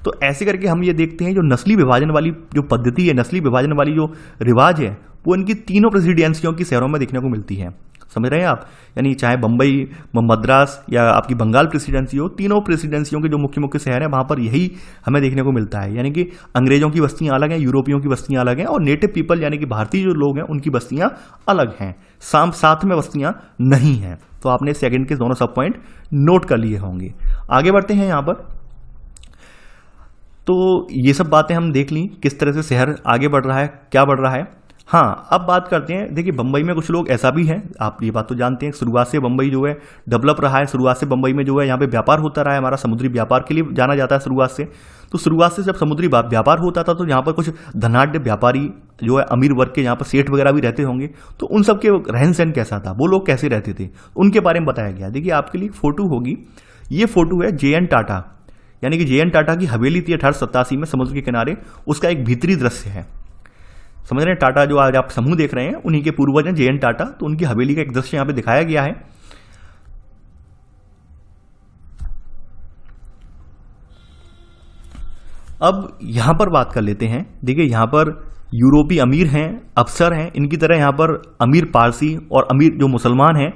तो ऐसे करके हम ये देखते हैं जो नस्ली विभाजन वाली जो पद्धति है, नस्ली विभाजन वाली जो रिवाज है, वो इनकी तीनों प्रेसिडेंसियों की शहरों में देखने को मिलती है। समझ रहे हैं आप? यानी चाहे बम्बई, मद्रास या आपकी बंगाल प्रेसिडेंसी हो, तीनों प्रेसिडेंसियों के जो मुख्य मुख्य शहर हैं वहाँ पर यही हमें देखने को मिलता है। यानी कि अंग्रेजों की बस्तियाँ अलग हैं, यूरोपियों की बस्तियाँ अलग हैं, और नेटिव पीपल यानी कि भारतीय जो लोग हैं उनकी बस्तियाँ अलग हैं, साथ में बस्तियाँ नहीं हैं। तो आपने सेकंड के दोनों सब पॉइंट नोट कर लिए होंगे। आगे बढ़ते हैं यहाँ पर। तो ये सब बातें हम देख ली, किस तरह से शहर आगे बढ़ रहा है, क्या बढ़ रहा है। हाँ, अब बात करते हैं। देखिए बम्बई में कुछ लोग ऐसा भी हैं, आप ये बात तो जानते हैं, शुरुआत से बम्बई जो है डेवलप रहा है। शुरुआत से बम्बई में जो है यहाँ पे व्यापार होता रहा है, हमारा समुद्री व्यापार के लिए जाना जाता है शुरुआत से। तो शुरुआत से जब समुद्री व्यापार होता था तो यहाँ पर कुछ धनाढ्य व्यापारी जो है, अमीर वर्ग के यहाँ पर सेठ वगैरह भी रहते होंगे। तो उन सब के रहन सहन कैसा था, वो लोग कैसे रहते थे, उनके बारे में बताया गया। देखिए आपके लिए फोटो होगी, ये फोटो है JN टाटा, यानी कि JN टाटा की हवेली थी 1887 में समुद्र के किनारे, उसका एक भीतरी दृश्य है। समझ रहे हैं? टाटा जो आज आप समूह देख रहे हैं उन्हीं के पूर्वज हैं JN टाटा, तो उनकी हवेली का एक दृश्य यहां पे दिखाया गया है। अब यहां पर बात कर लेते हैं। देखिए यहां पर यूरोपीय अमीर हैं, अफसर हैं, इनकी तरह यहां पर अमीर पारसी और अमीर जो मुसलमान हैं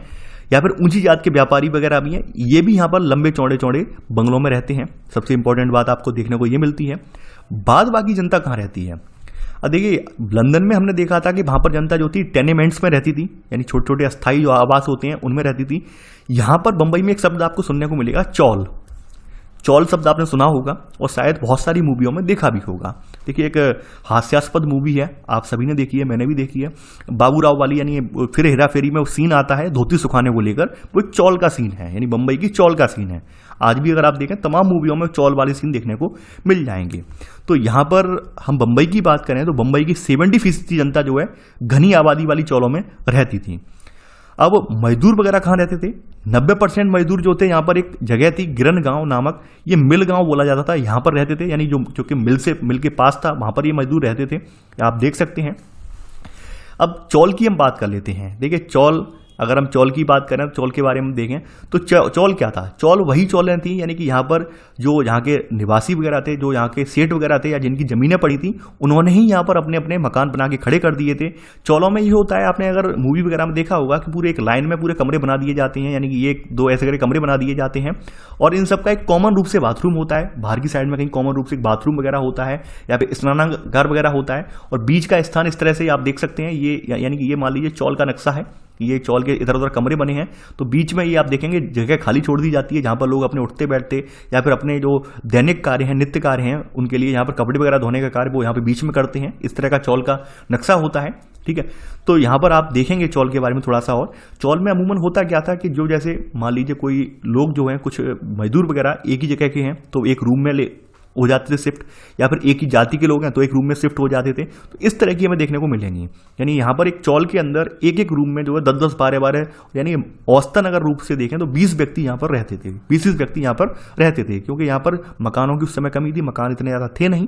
या फिर ऊंची जात के व्यापारी वगैरह भी हैं, ये भी यहां पर लंबे चौड़े चौड़े बंगलों में रहते हैं। सबसे इंपॉर्टेंट बात आपको देखने को ये मिलती है। बाद बाकी जनता कहाँ रहती है? अब देखिए लंदन में हमने देखा था कि वहां पर जनता जो थी टेनेमेंट्स में रहती थी, यानी छोटे छोटे अस्थायी जो आवास होते हैं उनमें रहती थी। यहां पर बंबई में एक शब्द आपको सुनने को मिलेगा, चौल। चौल शब्द आपने सुना होगा और शायद बहुत सारी मूवियों में देखा भी होगा। देखिए एक हास्यास्पद मूवी है, आप सभी ने देखी है, मैंने भी देखी है, बाबूराव वाली, यानी फिर हेरा फेरी में वो सीन आता है धोती सुखाने को लेकर, वो एक चौल का सीन है, यानी बंबई की चौल का सीन है। आज भी अगर आप देखें तमाम मूवियों में चौल वाले सीन देखने को मिल जाएंगे। तो यहाँ पर हम बंबई की बात करें तो बंबई की 70% जनता जो है घनी आबादी वाली चौलों में रहती थी। अब मजदूर वगैरह कहाँ रहते थे? 90% मजदूर जो थे, यहाँ पर एक जगह थी गिरन गांव नामक, ये मिल गांव बोला जाता था, यहाँ पर रहते थे, यानी जो कि मिल के पास था वहाँ पर ये मजदूर रहते थे, आप देख सकते हैं। अब चौल की हम बात कर लेते हैं। देखिए चौल, अगर हम चौल की बात करें, चौल के बारे में देखें तो चौल क्या था? चौल वही चौलें थी, यानी कि यहाँ पर जो यहाँ के निवासी वगैरह थे, जो यहाँ के सेठ वगैरह थे या जिनकी ज़मीनें पड़ी थी, उन्होंने ही यहाँ पर अपने अपने मकान बना के खड़े कर दिए थे। चौलों में ये होता है, आपने अगर मूवी वगैरह में देखा होगा कि पूरे एक लाइन में पूरे कमरे बना दिए जाते हैं, यानी कि ये 2 ऐसे करके कमरे बना दिए जाते हैं, और इन सब का एक कॉमन रूप से बाथरूम होता है, बाहर की साइड में कहीं कॉमन रूप से एक बाथरूम वगैरह होता है या फिर स्नानागार वगैरह होता है, और बीच का स्थान इस तरह से आप देख सकते हैं। ये यानी कि ये मान लीजिए चौल का नक्शा है, ये चौल के इधर उधर कमरे बने हैं, तो बीच में ये आप देखेंगे जगह खाली छोड़ दी जाती है जहां पर लोग अपने उठते बैठते या फिर अपने जो दैनिक कार्य हैं, नित्य कार्य हैं, उनके लिए यहाँ पर कपड़े वगैरह धोने का कार्य वो यहाँ पे बीच में करते हैं। इस तरह का चौल का नक्शा होता है, ठीक है। तो यहाँ पर आप देखेंगे चौल के बारे में थोड़ा सा। और चौल में अमूमन होता क्या था कि जो जैसे मान लीजिए कोई लोग जो हैं, कुछ मजदूर वगैरह एक ही जगह के हैं तो एक रूम में हो जाते थे शिफ्ट, या फिर एक ही जाति के लोग हैं तो एक रूम में शिफ्ट हो जाते थे। तो इस तरह की हमें देखने को मिलेंगी। यानी यहाँ पर एक चौल के अंदर एक एक रूम में जो है 10-10, 12-12, यानी औसतन अगर रूप से देखें तो 20 व्यक्ति यहाँ पर रहते थे, 20 व्यक्ति यहाँ पर रहते थे, क्योंकि यहाँ पर मकानों की उस समय कमी थी, मकान इतने ज़्यादा थे नहीं।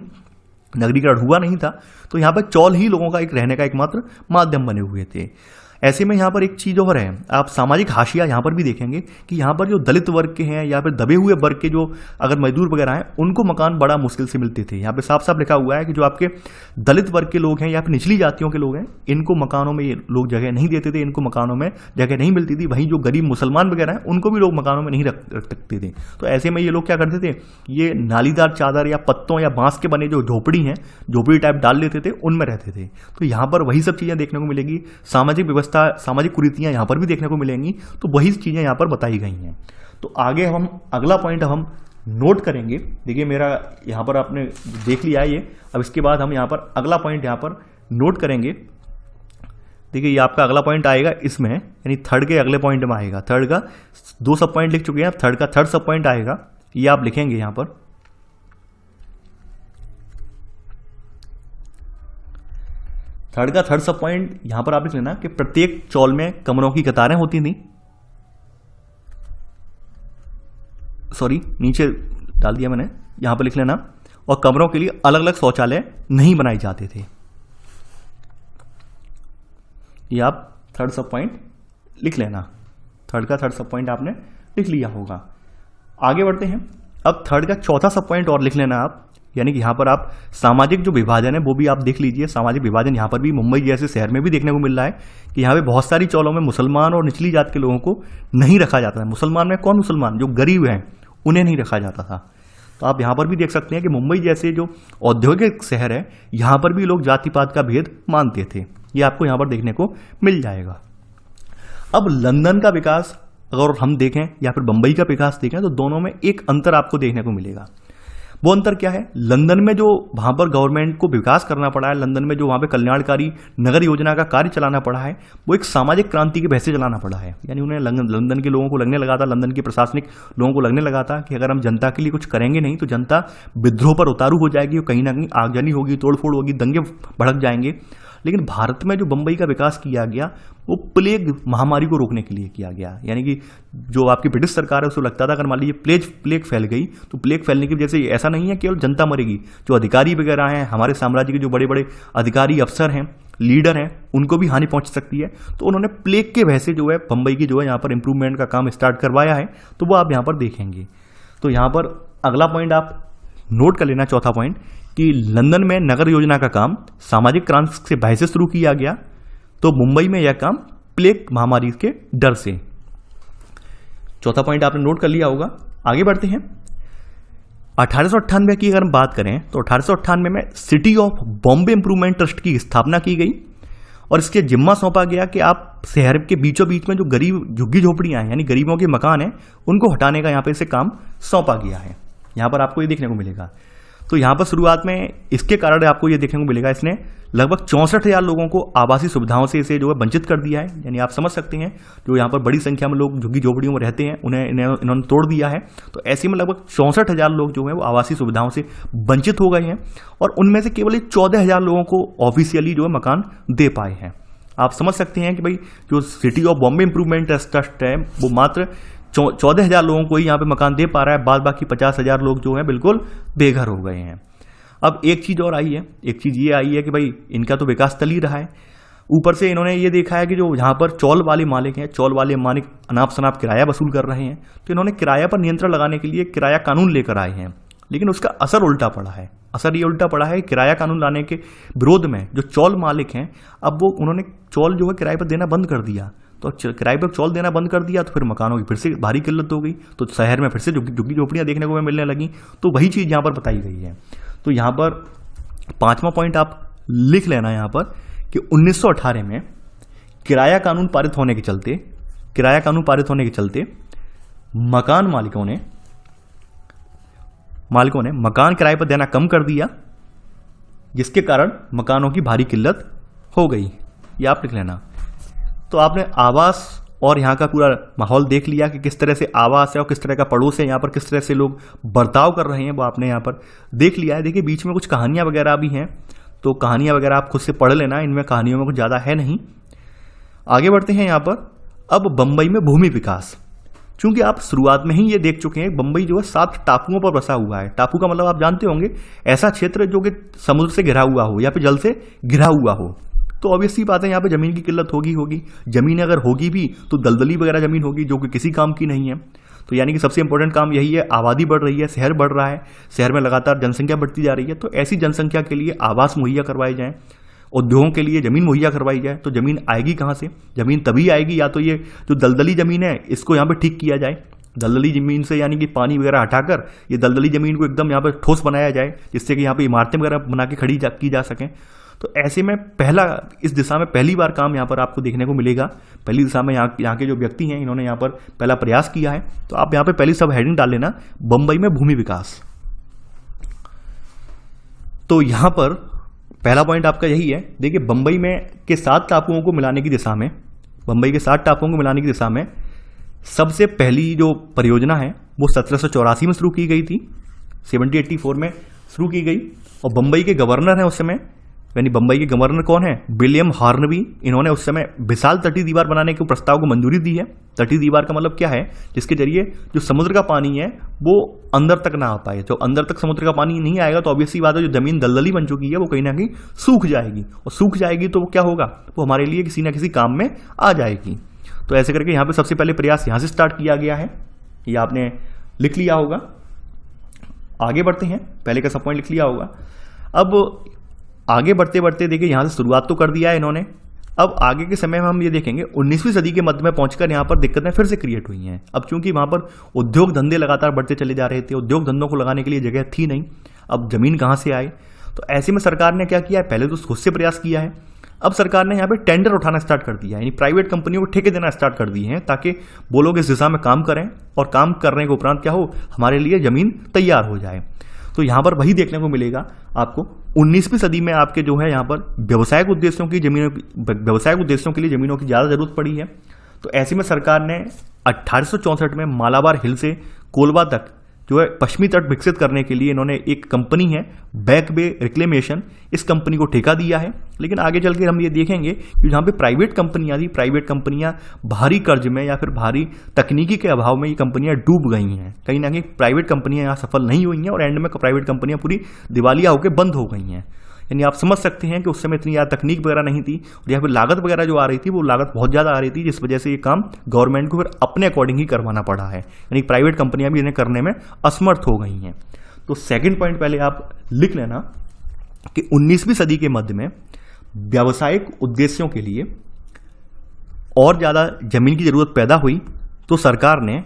नगरीकरण हुआ नहीं था, तो यहाँ पर चौल ही लोगों का एक रहने का एकमात्र माध्यम बने हुए थे। ऐसे में यहाँ पर एक चीज़ और है, आप सामाजिक हाशिया यहाँ पर भी देखेंगे कि यहाँ पर जो दलित वर्ग के हैं या फिर दबे हुए वर्ग के जो अगर मजदूर वगैरह हैं, उनको मकान बड़ा मुश्किल से मिलते थे। यहाँ पे साफ साफ लिखा हुआ है कि जो आपके दलित वर्ग के लोग हैं या फिर निचली जातियों के लोग हैं, इनको मकानों में ये लोग जगह नहीं देते थे, इनको मकानों में जगह नहीं मिलती थी। वहीं जो गरीब मुसलमान वगैरह हैं, उनको भी लोग मकानों में नहीं रख सकते थे। तो ऐसे में ये लोग क्या करते थे, ये नालीदार चादर या पत्तों या बांस के बने जो झोपड़ी हैं, झोपड़ी टाइप डाल लेते थे, उनमें रहते थे। तो यहाँ पर वही सब चीज़ें देखने को मिलेगी, सामाजिक व्यवस्था, सामाजिक कुरीतियां यहाँ पर भी देखने को मिलेंगी। तो वही चीजें यहाँ पर बताई गई हैं। तो आगे हम अगला पॉइंट हम नोट करेंगे। देखिए मेरा यहाँ पर आपने देख लिया है ये, अब इसके बाद हम यहाँ पर अगला पॉइंट यहाँ पर नोट करेंगे। देखिए ये आपका अगला पॉइंट आएगा इसमें, यानी थर्ड के अगले पॉइंट में आएगा। थर्ड का 2 सब पॉइंट लिख चुके हैं, थर्ड का थर्ड सब पॉइंट आएगा, ये आप लिखेंगे यहाँ पर। थर्ड का थर्ड सब पॉइंट यहां पर आप लिख लेना कि प्रत्येक चौल में कमरों की कतारें होती थी। सॉरी, नीचे डाल दिया मैंने, यहां पर लिख लेना। और कमरों के लिए अलग अलग शौचालय नहीं बनाए जाते थे। ये आप थर्ड सब पॉइंट लिख लेना। थर्ड का थर्ड सब पॉइंट आपने लिख लिया होगा। आगे बढ़ते हैं। अब थर्ड का चौथा सब पॉइंट और लिख लेना आप, यानी कि यहाँ पर आप सामाजिक जो विभाजन है वो भी आप देख लीजिए। सामाजिक विभाजन यहाँ पर भी मुंबई जैसे शहर में भी देखने को मिल रहा है कि यहाँ पे बहुत सारी चौलों में मुसलमान और निचली जात के लोगों को नहीं रखा जाता है। मुसलमान में कौन मुसलमान, जो गरीब हैं उन्हें नहीं रखा जाता था। तो आप यहाँ पर भी देख सकते हैं कि मुंबई जैसे जो औद्योगिक शहर है, यहाँ पर भी लोग जाति पात का भेद मानते थे। ये आपको यहाँ पर देखने को मिल जाएगा। अब लंदन का विकास अगर हम देखें या फिर बंबई का विकास देखें, तो दोनों में एक अंतर आपको देखने को मिलेगा। वो अंतर क्या है, लंदन में जो वहां पर गवर्नमेंट को विकास करना पड़ा है, लंदन में जो वहां पे कल्याणकारी नगर योजना का कार्य चलाना पड़ा है, वो एक सामाजिक क्रांति के बहस से चलाना पड़ा है। यानी उन्हें लंदन के लोगों को लगने लगा था, लंदन के प्रशासनिक लोगों को लगने लगा था कि अगर हम जनता के लिए कुछ करेंगे नहीं तो जनता विद्रोह पर उतारू हो जाएगी और कहीं ना कहीं आगजनी होगी, तोड़फोड़ होगी, दंगे भड़क जाएंगे। लेकिन भारत में जो बंबई का विकास किया गया वो प्लेग महामारी को रोकने के लिए किया गया। यानी कि जो आपकी ब्रिटिश सरकार है उसको लगता था अगर मान लीजिए प्लेग फैल गई तो प्लेग फैलने की वजह से ऐसा नहीं है केवल जनता मरेगी, जो अधिकारी वगैरह हैं, हमारे साम्राज्य के जो बड़े बड़े अधिकारी अफसर हैं, लीडर हैं, उनको भी हानि पहुंच सकती है। तो उन्होंने प्लेग के वजह से जो है बंबई की जो है यहाँ पर इंप्रूवमेंट का काम स्टार्ट करवाया है। तो वो आप यहाँ पर देखेंगे। तो यहाँ पर अगला पॉइंट आप नोट कर लेना, चौथा पॉइंट, कि लंदन में नगर योजना का काम सामाजिक क्रांति से बहस से शुरू किया गया, तो मुंबई में यह काम प्लेग महामारी के डर से। चौथा पॉइंट आपने नोट कर लिया होगा। आगे बढ़ते हैं। 1898 की अगर हम बात करें तो 1898 में city of Bombay improvement trust की स्थापना की गई और इसके जिम्मा सौंपा गया कि आप शहर के बीचों बीच में जो गरीब झुग्गी झोपड़ियां हैं, यानी गरीबों के मकान हैं, उनको हटाने का यहाँ पे इसे काम सौंपा गया है। यहाँ पर आपको ये देखने को मिलेगा। तो यहाँ पर शुरुआत में इसके कारण आपको ये देखने को मिलेगा, इसने लगभग 64,000 लोगों को आवासीय सुविधाओं से इसे जो है वंचित कर दिया है। यानी आप समझ सकते हैं जो यहाँ पर बड़ी संख्या में लोग झुग्गी झोपड़ियों में रहते हैं उन्हें इन्होंने तोड़ दिया है। तो ऐसे में लगभग 64,000 लोग जो है वो आवासीय सुविधाओं से वंचित हो गए हैं और उनमें से केवल 14,000 लोगों को ऑफिशियली जो है मकान दे पाए हैं। आप समझ सकते हैं कि भाई जो city of Bombay improvement trust है वो मात्र 14,000 लोगों को ही यहाँ पे मकान दे पा रहा है, बाद बाकी 50,000 लोग जो हैं बिल्कुल बेघर हो गए हैं। अब एक चीज़ और आई है, एक चीज़ ये आई है कि भाई इनका तो विकास चल ही रहा है, ऊपर से इन्होंने ये देखा है कि जो यहाँ पर चौल वाले मालिक हैं, चौल वाले मालिक अनाप शनाप किराया वसूल कर रहे हैं, तो इन्होंने किराया पर नियंत्रण लगाने के लिए किराया कानून लेकर आए हैं। लेकिन उसका असर उल्टा पड़ा है। असर ये उल्टा पड़ा है, किराया कानून लाने के विरोध में जो चौल मालिक हैं, अब वो उन्होंने चौल जो है किराए पर देना बंद कर दिया। तो किराए पर चौल देना बंद कर दिया तो फिर मकानों की फिर से भारी किल्लत हो गई, तो शहर में फिर से झुग्गी झोपड़ियाँ देखने को मिलने लगी। तो वही चीज़ यहाँ पर बताई गई है। तो यहाँ पर 5वां पॉइंट आप लिख लेना यहाँ पर कि 1918 में किराया कानून पारित होने के चलते मकान मालिकों ने मकान किराए पर देना कम कर दिया, जिसके कारण मकानों की भारी किल्लत हो गई। ये आप लिख लेना। तो आपने आवास और यहाँ का पूरा माहौल देख लिया कि किस तरह से आवास है और किस तरह का पड़ोस है, यहाँ पर किस तरह से लोग बर्ताव कर रहे हैं, वो आपने यहाँ पर देख लिया है। देखिए बीच में कुछ कहानियाँ वगैरह भी हैं, तो कहानियाँ वगैरह आप खुद से पढ़ लेना, इनमें कहानियों में कुछ ज़्यादा है नहीं। आगे बढ़ते हैं यहाँ पर। अब बम्बई में भूमि विकास। चूंकि आप शुरुआत में ही ये देख चुके हैं, बंबई जो है 7 टापुओं पर बसा हुआ है। टापू का मतलब आप जानते होंगे, ऐसा क्षेत्र जो कि समुद्र से घिरा हुआ हो या फिर जल से घिरा हुआ हो। तो ऑब्वियस सी बात है, यहाँ पे जमीन की किल्लत होगी। जमीन अगर होगी भी तो दलदली वगैरह जमीन होगी, जो कि किसी काम की नहीं है। तो यानी कि सबसे इंपॉर्टेंट काम यही है, आबादी बढ़ रही है, शहर बढ़ रहा है, शहर में लगातार जनसंख्या बढ़ती जा रही है। तो ऐसी जनसंख्या के लिए आवास मुहैया करवाए जाएं, उद्योगों के लिए जमीन मुहैया करवाई जाए। तो जमीन आएगी कहाँ से? जमीन तभी आएगी या तो ये जो दलदली जमीन है इसको यहाँ पे ठीक किया जाए, दलदली जमीन से यानी कि पानी वगैरह हटाकर ये दलदली जमीन को एकदम यहाँ पे ठोस बनाया जाए, जिससे कि यहाँ पे इमारतें वगैरह बना के खड़ी की जा सकें। तो ऐसे में पहला, इस दिशा में पहली बार काम यहाँ पर आपको देखने को मिलेगा। पहली दिशा में यहाँ के जो व्यक्ति हैं, इन्होंने यहाँ पर पहला प्रयास किया है। तो आप यहाँ पे पहली सब हेडिंग डाल लेना, बंबई में भूमि विकास। तो यहाँ पर पहला पॉइंट आपका यही है। देखिए, बंबई में के 7 टापुओं को मिलाने की दिशा में, बंबई के 7 टापुओं को मिलाने की दिशा में सबसे पहली जो परियोजना है वो 1784 में शुरू की गई थी, 1784 में शुरू की गई। और बंबई के गवर्नर हैं उस समय, यानी बंबई के गवर्नर कौन है? William Hornby. इन्होंने उस समय विशाल तटीय दीवार बनाने के प्रस्ताव को मंजूरी दी है। तटीय दीवार का मतलब क्या है? जिसके जरिए जो समुद्र का पानी है वो अंदर तक ना आ पाए। जो अंदर तक समुद्र का पानी नहीं आएगा तो ऑब्वियसली बात है, जो जमीन दलदली बन चुकी है वो कहीं ना कहीं सूख जाएगी, और सूख जाएगी तो वो क्या होगा? वो हमारे लिए किसी ना किसी काम में आ जाएगी। तो ऐसे करके यहाँ पे सबसे पहले प्रयास यहाँ से स्टार्ट किया गया है, ये आपने लिख लिया होगा। आगे बढ़ते हैं, पहले का सब पॉइंट लिख लिया होगा। अब आगे बढ़ते बढ़ते देखिए, यहाँ से शुरुआत तो कर दिया है इन्होंने। अब आगे के समय में हम ये देखेंगे 19वीं सदी के मध्य में पहुंचकर यहाँ पर दिक्कतें फिर से क्रिएट हुई हैं। अब क्योंकि वहाँ पर उद्योग धंधे लगातार बढ़ते चले जा रहे थे, उद्योग धंधों को लगाने के लिए जगह थी नहीं, अब जमीन कहाँ से आए? तो ऐसे में सरकार ने क्या किया है? पहले तो खुद से प्रयास किया है। अब सरकार ने यहाँ पे टेंडर उठाना स्टार्ट कर दिया है, यानी प्राइवेट कंपनियों को ठेके देना स्टार्ट कर दिए हैं, ताकि वो लोग इस दिशा में काम करें और काम करने के उपरांत क्या हो, हमारे लिए जमीन तैयार हो जाए। तो यहाँ पर वही देखने को मिलेगा आपको। 19वीं सदी में आपके जो है यहाँ पर व्यावसायिक उद्देश्यों की जमीनों, व्यावसायिक उद्देश्यों के लिए जमीनों की ज़्यादा जरूरत पड़ी है। तो ऐसे में सरकार ने 1864 में मालाबार हिल से कोलवा तक जो है पश्चिमी तट विकसित करने के लिए इन्होंने एक कंपनी है बैक बे रिक्लेमेशन, इस कंपनी को ठेका दिया है। लेकिन आगे चल के हम ये देखेंगे कि जहाँ पे प्राइवेट कंपनियाँ थी, प्राइवेट कंपनियाँ भारी कर्ज में या फिर भारी तकनीकी के अभाव में ये कंपनियाँ डूब गई हैं। कहीं ना कहीं प्राइवेट कंपनियाँ यहाँ सफल नहीं हुई हैं और एंड में प्राइवेट कंपनियाँ पूरी दिवालिया होकर बंद हो गई हैं। यानी आप समझ सकते हैं कि उस समय इतनी ज़्यादा तकनीक वगैरह नहीं थी, और यहाँ पर लागत वगैरह जो आ रही थी वो लागत बहुत ज़्यादा आ रही थी, जिस वजह से ये काम गवर्नमेंट को फिर अपने अकॉर्डिंग ही करवाना पड़ा है। यानी प्राइवेट कंपनियां भी इन्हें करने में असमर्थ हो गई हैं। तो सेकंड पॉइंट पहले आप लिख लेना कि 19वीं सदी के मध्य में व्यावसायिक उद्देश्यों के लिए और ज़्यादा जमीन की जरूरत पैदा हुई, तो सरकार ने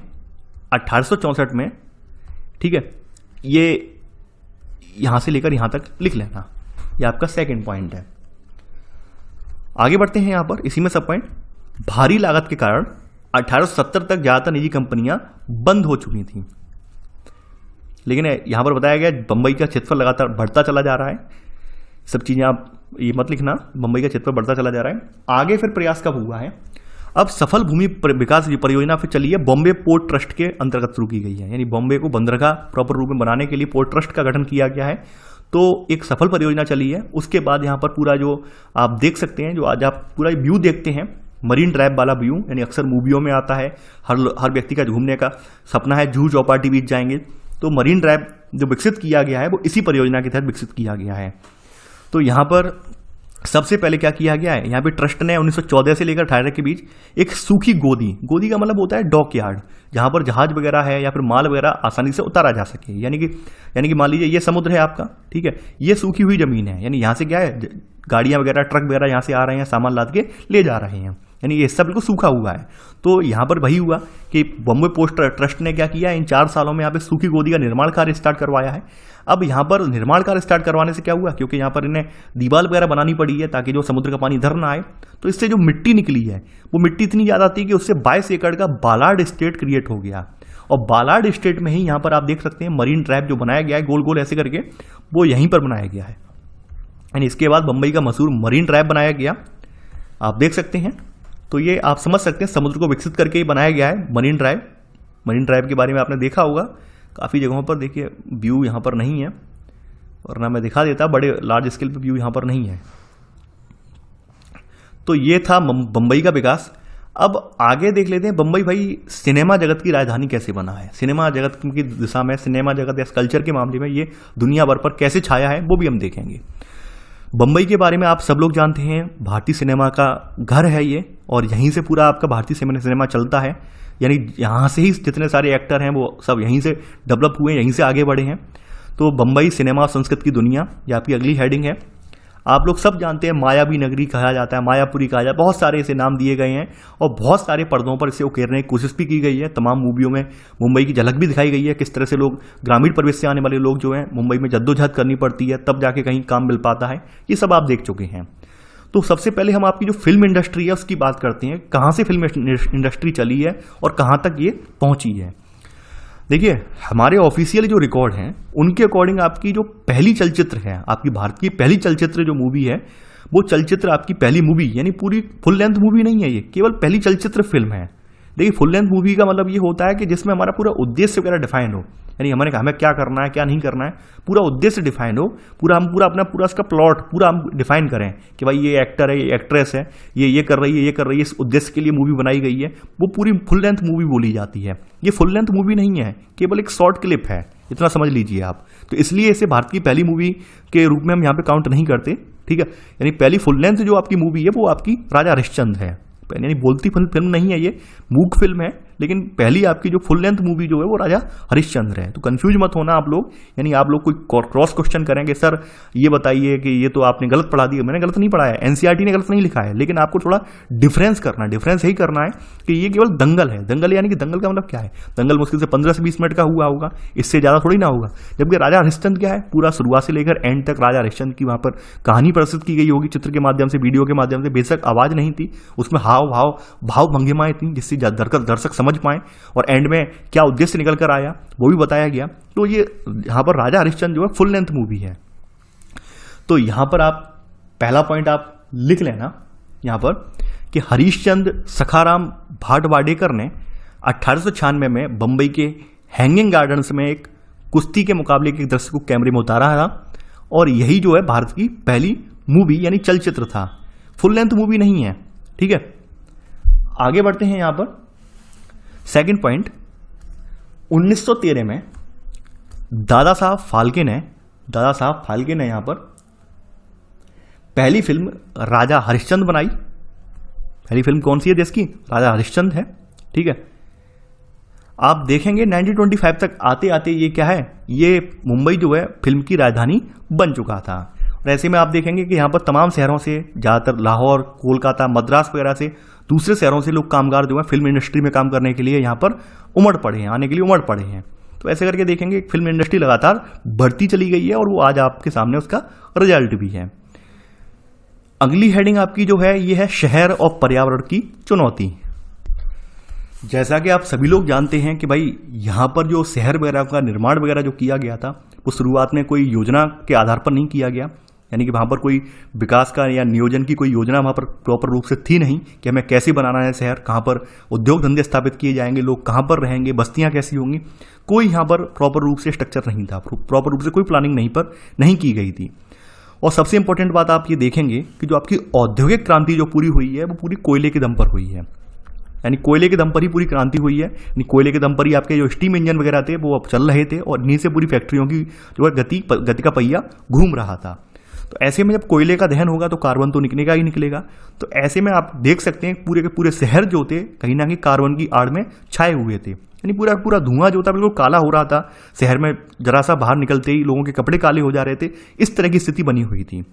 1864 में, ठीक है, ये यहां से लेकर यहां तक लिख लेना, ये आपका सेकंड पॉइंट है। आगे बढ़ते हैं यहां पर, इसी में सब पॉइंट। भारी लागत के कारण 1870 तक ज्यादातर निजी कंपनियां बंद हो चुकी थीं, लेकिन यहां पर बताया गया बंबई का क्षेत्रफल लगातार बढ़ता चला जा रहा है। सब चीजें आप ये मत लिखना, बंबई का क्षेत्रफल बढ़ता चला जा रहा है। आगे फिर प्रयास कब हुआ है? अब सफल भूमि विकास परियोजना फिर चली है, बॉम्बे पोर्ट ट्रस्ट के अंतर्गत शुरू की गई है। यानी बॉम्बे को बंदरगाह प्रॉपर रूप में बनाने के लिए पोर्ट ट्रस्ट का गठन किया गया है। तो एक सफल परियोजना चली है। उसके बाद यहाँ पर पूरा जो आप देख सकते हैं, जो आज आप पूरा व्यू देखते हैं, मरीन ड्राइव वाला व्यू, यानी अक्सर मूवियों में आता है, हर व्यक्ति का घूमने का सपना है, जूहू चौपाटी बीच जाएंगे। तो मरीन ड्राइव जो विकसित किया गया है वो इसी परियोजना के तहत विकसित किया गया है। तो यहाँ पर सबसे पहले क्या किया गया है, यहाँ पे ट्रस्ट ने 1914 से लेकर 18 के बीच एक सूखी गोदी का मतलब होता है डॉक यार्ड, जहाँ पर जहाज वगैरह है या फिर माल वगैरह आसानी से उतारा जा सके। यानी कि मान लीजिए ये समुद्र है आपका, ठीक है, ये सूखी हुई जमीन है, यानी यहाँ से क्या है, गाड़ियाँ वगैरह ट्रक वगैरह यहाँ से आ रहे हैं, सामान लाद के ले जा रहे हैं, यानी ये हिस्सा बिल्कुल सूखा हुआ है। तो यहाँ पर वही हुआ कि बॉम्बे पोर्ट ट्रस्ट ने क्या किया, इन 4 सालों में यहाँ पे सूखी गोदी का निर्माण कार्य स्टार्ट करवाया है। अब यहाँ पर निर्माण कार्य स्टार्ट करवाने से क्या हुआ, क्योंकि यहाँ पर इन्हें दीवार वगैरह बनानी पड़ी है ताकि जो समुद्र का पानी इधर ना आए, तो इससे जो मिट्टी निकली है वो मिट्टी इतनी ज़्यादा थी कि उससे 22 एकड़ का बालार्ड स्टेट क्रिएट हो गया। और बालार्ड स्टेट में ही यहाँ पर आप देख सकते हैं मरीन ड्राइव जो बनाया गया है गोल गोल ऐसे करके, वो यहीं पर बनाया गया है। यानी इसके बाद बम्बई का मशहूर मरीन ड्राइव बनाया गया, आप देख सकते हैं। तो ये आप समझ सकते हैं समुद्र को विकसित करके ही बनाया गया है मरीन ड्राइव। मरीन ड्राइव के बारे में आपने देखा होगा काफ़ी जगहों पर, देखिए व्यू यहाँ पर नहीं है, वरना मैं दिखा देता, बड़े लार्ज स्केल पे व्यू यहाँ पर नहीं है। तो ये था बम्बई का विकास। अब आगे देख लेते हैं बम्बई भाई सिनेमा जगत की राजधानी कैसे बना है, सिनेमा जगत की दिशा में, सिनेमा जगत या कल्चर के मामले में ये दुनिया भर पर कैसे छाया है वो भी हम देखेंगे। बम्बई के बारे में आप सब लोग जानते हैं, भारतीय सिनेमा का घर है ये, और यहीं से पूरा आपका भारतीय सिनेमा चलता है, यानी यहाँ से ही जितने सारे एक्टर हैं वो सब यहीं से डेवलप हुए, यहीं से आगे बढ़े हैं। तो बम्बई सिनेमा संस्कृत की दुनिया, ये आपकी अगली हेडिंग है। आप लोग सब जानते हैं मायावी नगरी कहा जाता है, मायापुरी कहा जाता है, बहुत सारे इसे नाम दिए गए हैं और बहुत सारे पर्दों पर इसे उकेरने की कोशिश भी की गई है। तमाम मूवियों में मुंबई की झलक भी दिखाई गई है, किस तरह से लोग ग्रामीण परिवेश से आने वाले लोग जो हैं मुंबई में जद्दोजहद करनी पड़ती है तब जाके कहीं काम मिल पाता है, ये सब आप देख चुके हैं। तो सबसे पहले हम आपकी जो फिल्म इंडस्ट्री है उसकी बात करते हैं, कहाँ से फिल्म इंडस्ट्री चली है और कहाँ तक ये पहुंची है। देखिए हमारे ऑफिशियल जो रिकॉर्ड हैं उनके अकॉर्डिंग आपकी जो पहली चलचित्र है, आपकी भारत की पहली चलचित्र जो मूवी है, वो चलचित्र आपकी पहली मूवी, यानी पूरी फुल लेंथ मूवी नहीं है, ये केवल पहली चलचित्र फिल्म है। देखिए फुल लेंथ मूवी का मतलब ये होता है कि जिसमें हमारा पूरा उद्देश्य वगैरह डिफाइन हो, यानी हमें क्या करना है क्या नहीं करना है, पूरा उद्देश्य डिफाइन हो, हम पूरा उसका प्लॉट पूरा हम डिफाइन करें कि भाई ये एक्टर है, ये एक्ट्रेस है, ये कर रही है, ये कर रही है, इस उद्देश्य के लिए मूवी बनाई गई है, वो पूरी फुल लेंथ मूवी बोली जाती है। ये फुल लेंथ मूवी नहीं है, केवल एक शॉर्ट क्लिप है, इतना समझ लीजिए आप। तो इसलिए इसे भारत की पहली मूवी के रूप में हम यहाँ पे काउंट नहीं करते, ठीक है। यानी पहली फुल लेंथ जो आपकी मूवी है वो आपकी राजा हरिश्चंद्र है, यानी बोलती फिल्म नहीं है, ये मूक फिल्म है, लेकिन पहली आपकी जो फुल लेंथ मूवी जो है वो राजा हरिश्चंद्र है। तो कंफ्यूज मत होना आप लोग, यानी आप लोग कोई क्रॉस क्वेश्चन करेंगे, सर ये बताइए कि ये तो आपने गलत पढ़ा दिया। मैंने गलत नहीं पढ़ा है, एनसीईआरटी ने गलत नहीं लिखा है, लेकिन आपको थोड़ा डिफरेंस करना है। डिफरेंस यही करना है कि ये केवल दंगल है, दंगल यानी कि दंगल का मतलब क्या है, दंगल मुश्किल से 15 से 20 मिनट का हुआ होगा, इससे ज्यादा थोड़ी ना होगा। जबकि राजा हरिश्चंद्र क्या है, पूरा शुरुआत से लेकर एंड तक राजा हरिश्चंद्र की वहां पर कहानी प्रस्तुत की गई होगी, चित्र के माध्यम से, वीडियो के माध्यम से। बेशक आवाज नहीं थी उसमें, भाव भंगिमाएं थी जिससे दर्शक समझ पाए, और एंड में क्या उद्देश्य निकल कर आया वो भी बताया गया। तो ये यहां पर राजा हरिश्चंद्र जो है फुल लेंथ मूवी है। तो यहां पर आप पहला पॉइंट आप लिख लेना यहां पर कि हरिश्चंद्र सखाराम भाटवाडेकर ने 1896 में बंबई के हैंगिंग गार्डन्स में एक कुश्ती के मुकाबले के दृश्य को कैमरे में उतारा था, और यही जो है भारत की पहली मूवी यानी चलचित्र था, फुल लेंथ मूवी नहीं है, ठीक है। आगे बढ़ते हैं यहां पर सेकंड पॉइंट। 1913 में दादा साहब फाल्के ने यहां पर पहली फिल्म राजा हरिश्चंद्र बनाई। पहली फिल्म कौन सी है देश की, राजा हरिश्चंद्र है, ठीक है। आप देखेंगे 1925 तक आते आते ये क्या है, ये मुंबई जो है फिल्म की राजधानी बन चुका था। और ऐसे में आप देखेंगे कि यहाँ पर तमाम शहरों से, ज़्यादातर लाहौर, कोलकाता, मद्रास वगैरह से, दूसरे शहरों से लोग कामगार जो है फिल्म इंडस्ट्री में काम करने के लिए यहाँ पर उमड़ पड़े हैं, आने के लिए उमड़ पड़े हैं। तो ऐसे करके देखेंगे फिल्म इंडस्ट्री लगातार बढ़ती चली गई है, और वो आज आपके सामने उसका रिजल्ट भी है। अगली हेडिंग आपकी जो है ये है शहर और पर्यावरण की चुनौती। जैसा कि आप सभी लोग जानते हैं कि भाई यहाँ पर जो शहर वगैरह का निर्माण वगैरह जो किया गया था वो शुरुआत में कोई योजना के आधार पर नहीं किया गया, यानी कि वहाँ पर कोई विकास का या नियोजन की कोई योजना वहाँ पर प्रॉपर रूप से थी नहीं कि हमें कैसे बनाना है शहर, कहाँ पर उद्योग धंधे स्थापित किए जाएंगे, लोग कहाँ पर रहेंगे, बस्तियाँ कैसी होंगी, कोई यहाँ पर प्रॉपर रूप से स्ट्रक्चर नहीं था, प्रॉपर रूप से कोई प्लानिंग नहीं की गई थी। और सबसे इंपॉर्टेंट बात आप ये देखेंगे कि जो आपकी औद्योगिक क्रांति जो पूरी हुई है वो पूरी कोयले के दम पर हुई है, यानी कोयले के दम पर ही पूरी क्रांति हुई है। यानी कोयले के दम पर ही आपके जो स्टीम इंजन वगैरह थे वो अब चल रहे थे, और इन्हीं से पूरी फैक्ट्रियों की जो है गति का पहिया घूम रहा था। तो ऐसे में जब कोयले का दहन होगा तो कार्बन तो निकलेगा ही निकलेगा। तो ऐसे में आप देख सकते हैं पूरे के पूरे शहर जो थे कहीं ना कहीं कार्बन की आड़ में छाए हुए थे, यानी पूरा धुआं जो था बिल्कुल काला हो रहा था, शहर में जरा सा बाहर निकलते ही लोगों के कपड़े काले हो जा रहे थे, इस तरह की स्थिति बनी हुई थी।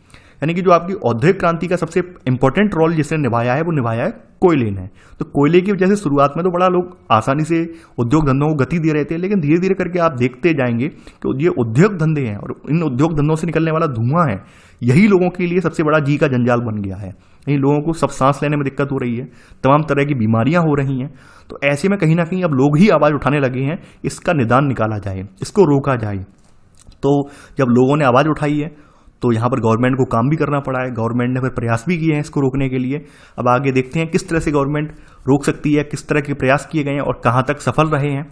यानी कि जो आपकी औद्योगिक क्रांति का सबसे इंपॉर्टेंट रोल जिसने निभाया है वो निभाया है कोयले ने। तो कोयले की वजह से शुरुआत में तो बड़ा लोग आसानी से उद्योग धंधों को गति दे रहे थे, लेकिन धीरे धीरे करके आप देखते जाएंगे कि ये उद्योग धंधे हैं और इन उद्योग धंधों से निकलने वाला धुआं है, यही लोगों के लिए सबसे बड़ा जी का जंजाल बन गया है। यही लोगों को सब सांस लेने में दिक्कत हो रही है, तमाम तरह की बीमारियां हो रही हैं। तो ऐसे में कहीं ना कहीं अब लोग ही आवाज़ उठाने लगे हैं, इसका निदान निकाला जाए, इसको रोका जाए। तो जब लोगों ने आवाज़ उठाई है तो यहाँ पर गवर्नमेंट को काम भी करना पड़ा है, गवर्नमेंट ने फिर प्रयास भी किए हैं इसको रोकने के लिए। अब आगे देखते हैं किस तरह से गवर्नमेंट रोक सकती है, किस तरह के प्रयास किए गए हैं और कहाँ तक सफल रहे हैं।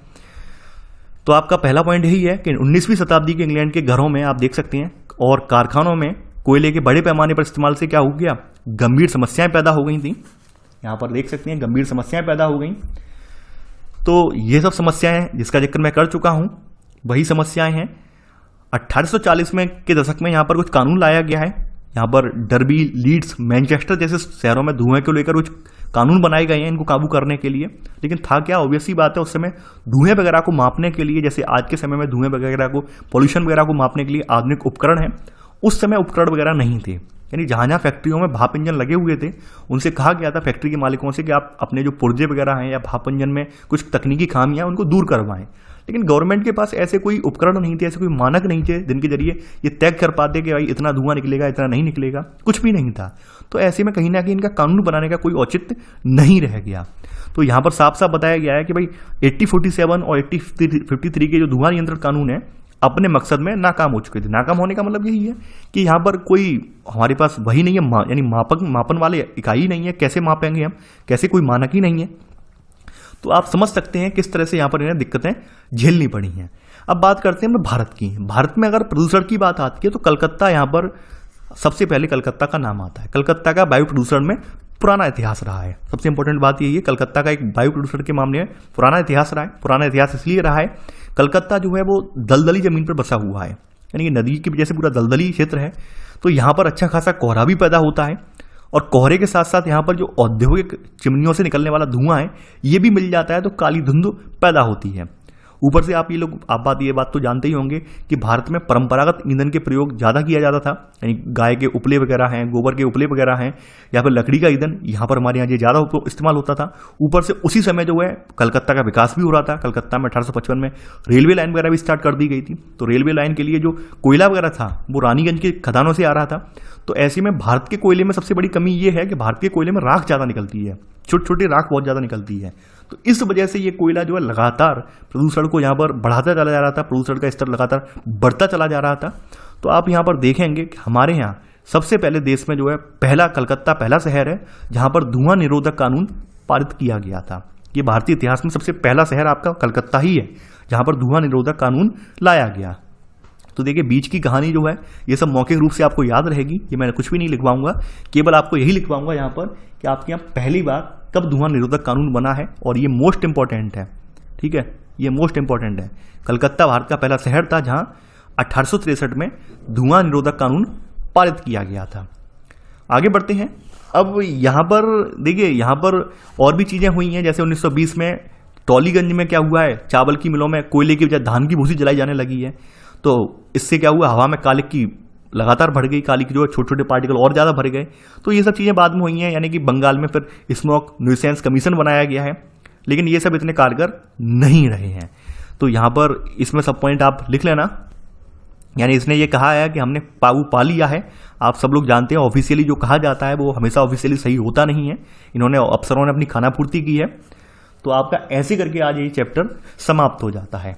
तो आपका पहला पॉइंट यही है कि 19वीं शताब्दी के इंग्लैंड के घरों में आप देख सकते हैं और कारखानों में कोयले के बड़े पैमाने पर इस्तेमाल से क्या हो गया, गंभीर समस्याएं पैदा हो गई थी। यहाँ पर देख सकते हैं गंभीर समस्याएं पैदा हो गई। तो ये सब समस्याएं जिसका जिक्र मैं कर चुका हूं, वही समस्याएं हैं। 1840 में के दशक में यहाँ पर कुछ कानून लाया गया है। यहाँ पर डर्बी, लीड्स, मैनचेस्टर जैसे शहरों में धुएं को लेकर कुछ कानून बनाए गए हैं इनको काबू करने के लिए। लेकिन था क्या, ऑब्वियस सी बात है, उस समय धुएं वगैरह को मापने के लिए, जैसे आज के समय में धुएं वगैरह को, पॉल्यूशन वगैरह को मापने के लिए आधुनिक उपकरण है, उस समय उपकरण वगैरह नहीं थे। यानी जहाँ जहाँ फैक्ट्रियों में भाप इंजन लगे हुए थे उनसे कहा गया था फैक्ट्री के मालिकों से कि आप अपने जो पुर्जे वगैरह हैं या भाप इंजन में कुछ तकनीकी खामियां उनको दूर करवाएं। लेकिन गवर्नमेंट के पास ऐसे कोई उपकरण नहीं थे, ऐसे कोई मानक नहीं थे जिनके जरिए ये तय कर पाते कि भाई इतना धुआं निकलेगा, इतना नहीं निकलेगा, कुछ भी नहीं था। तो ऐसे में कहीं ना कहीं इनका कानून बनाने का कोई औचित्य नहीं रह गया। तो यहाँ पर साफ साफ बताया गया है कि भाई 8047 और 8053 के जो धुआं नियंत्रण कानून है अपने मकसद में नाकाम हो चुके थे। नाकाम होने का मतलब यही है कि यहाँ पर कोई हमारे पास वही नहीं है, यानी मापन वाले इकाई नहीं है, कैसे मापेंगे हम, कैसे कोई मानक ही नहीं है। तो आप समझ सकते हैं किस तरह से यहाँ पर इन्हें दिक्कतें झेलनी पड़ी हैं। अब बात करते हैं भारत की। भारत में अगर प्रदूषण की बात आती है तो कलकत्ता यहाँ पर सबसे पहले कलकत्ता का नाम आता है। कलकत्ता का वायु प्रदूषण में पुराना इतिहास रहा है। सबसे इंपॉर्टेंट बात यही है, कलकत्ता का एक वायु प्रदूषण के मामले में पुराना इतिहास रहा है। पुराना इतिहास इसलिए रहा है, कलकत्ता जो है वो दलदली जमीन पर बसा हुआ है, यानी कि नदी की वजह से पूरा दलदली क्षेत्र है। तो यहाँ पर अच्छा खासा कोहरा भी पैदा होता है और कोहरे के साथ साथ यहाँ पर जो औद्योगिक चिमनियों से निकलने वाला धुआं है ये भी मिल जाता है, तो काली धुंध पैदा होती है। ऊपर से आप ये बात तो जानते ही होंगे कि भारत में परंपरागत ईंधन के प्रयोग ज़्यादा किया जाता था, यानी गाय के उपले वगैरह हैं, गोबर के उपले वगैरह हैं, या फिर लकड़ी का ईंधन यहाँ पर हमारे यहाँ ये ज़्यादा इस्तेमाल होता था। ऊपर से उसी समय जो है कलकत्ता का विकास भी हो रहा था। कलकत्ता में 1855 में रेलवे लाइन वगैरह भी स्टार्ट कर दी गई थी। तो रेलवे लाइन के लिए जो कोयला वगैरह था वो रानीगंज के खदानों से आ रहा था। तो ऐसे में भारत के कोयले में सबसे बड़ी कमी ये है कि भारत के कोयले में राख ज़्यादा निकलती है, छोटी छोटी राख बहुत ज़्यादा निकलती है। तो इस वजह से ये कोयला जो है लगातार प्रदूषण को यहाँ पर बढ़ाता चला जा रहा था, प्रदूषण का स्तर लगातार बढ़ता चला जा रहा था। तो आप यहाँ पर देखेंगे कि हमारे यहाँ सबसे पहले देश में जो है कलकत्ता पहला शहर है जहाँ पर धुआं निरोधक कानून पारित किया गया था। ये भारतीय इतिहास में सबसे पहला शहर आपका कलकत्ता ही है जहाँ पर धुआं निरोधक कानून लाया गया। तो देखिए बीच की कहानी जो है ये सब मौखिक रूप से आपको याद रहेगी, ये मैं कुछ भी नहीं लिखवाऊंगा, केवल आपको यही लिखवाऊंगा यहाँ पर कि आपके यहाँ पहली बार कब धुआं निरोधक कानून बना है, और ये मोस्ट इंपॉर्टेंट है। ठीक है, ये मोस्ट इंपॉर्टेंट है। कलकत्ता भारत का पहला शहर था जहां 1863 में धुआं निरोधक कानून पारित किया गया था। आगे बढ़ते हैं। अब यहाँ पर देखिए, यहाँ पर और भी चीजें हुई हैं। जैसे 1920 में टॉलीगंज में क्या हुआ है, चावल की मिलों में कोयले की बजाय धान की भूसी जलाई जाने लगी है। तो इससे क्या हुआ, हवा में कालिक की लगातार बढ़ गई, काली की जो छोटे छोटे पार्टिकल और ज़्यादा भर गए। तो ये सब चीज़ें बाद में हुई हैं, यानी कि बंगाल में फिर स्मोक न्यूसेंस कमीशन बनाया गया है, लेकिन ये सब इतने कारगर नहीं रहे हैं। तो यहाँ पर इसमें सब पॉइंट आप लिख लेना। यानी इसने ये कहा है कि हमने काबू पा लिया है। आप सब लोग जानते हैं ऑफिशियली जो कहा जाता है वो हमेशा ऑफिशियली सही होता नहीं है। इन्होंने अफसरों ने अपनी खानापूर्ति की है। तो आपका ऐसे करके आज ये चैप्टर समाप्त हो जाता है।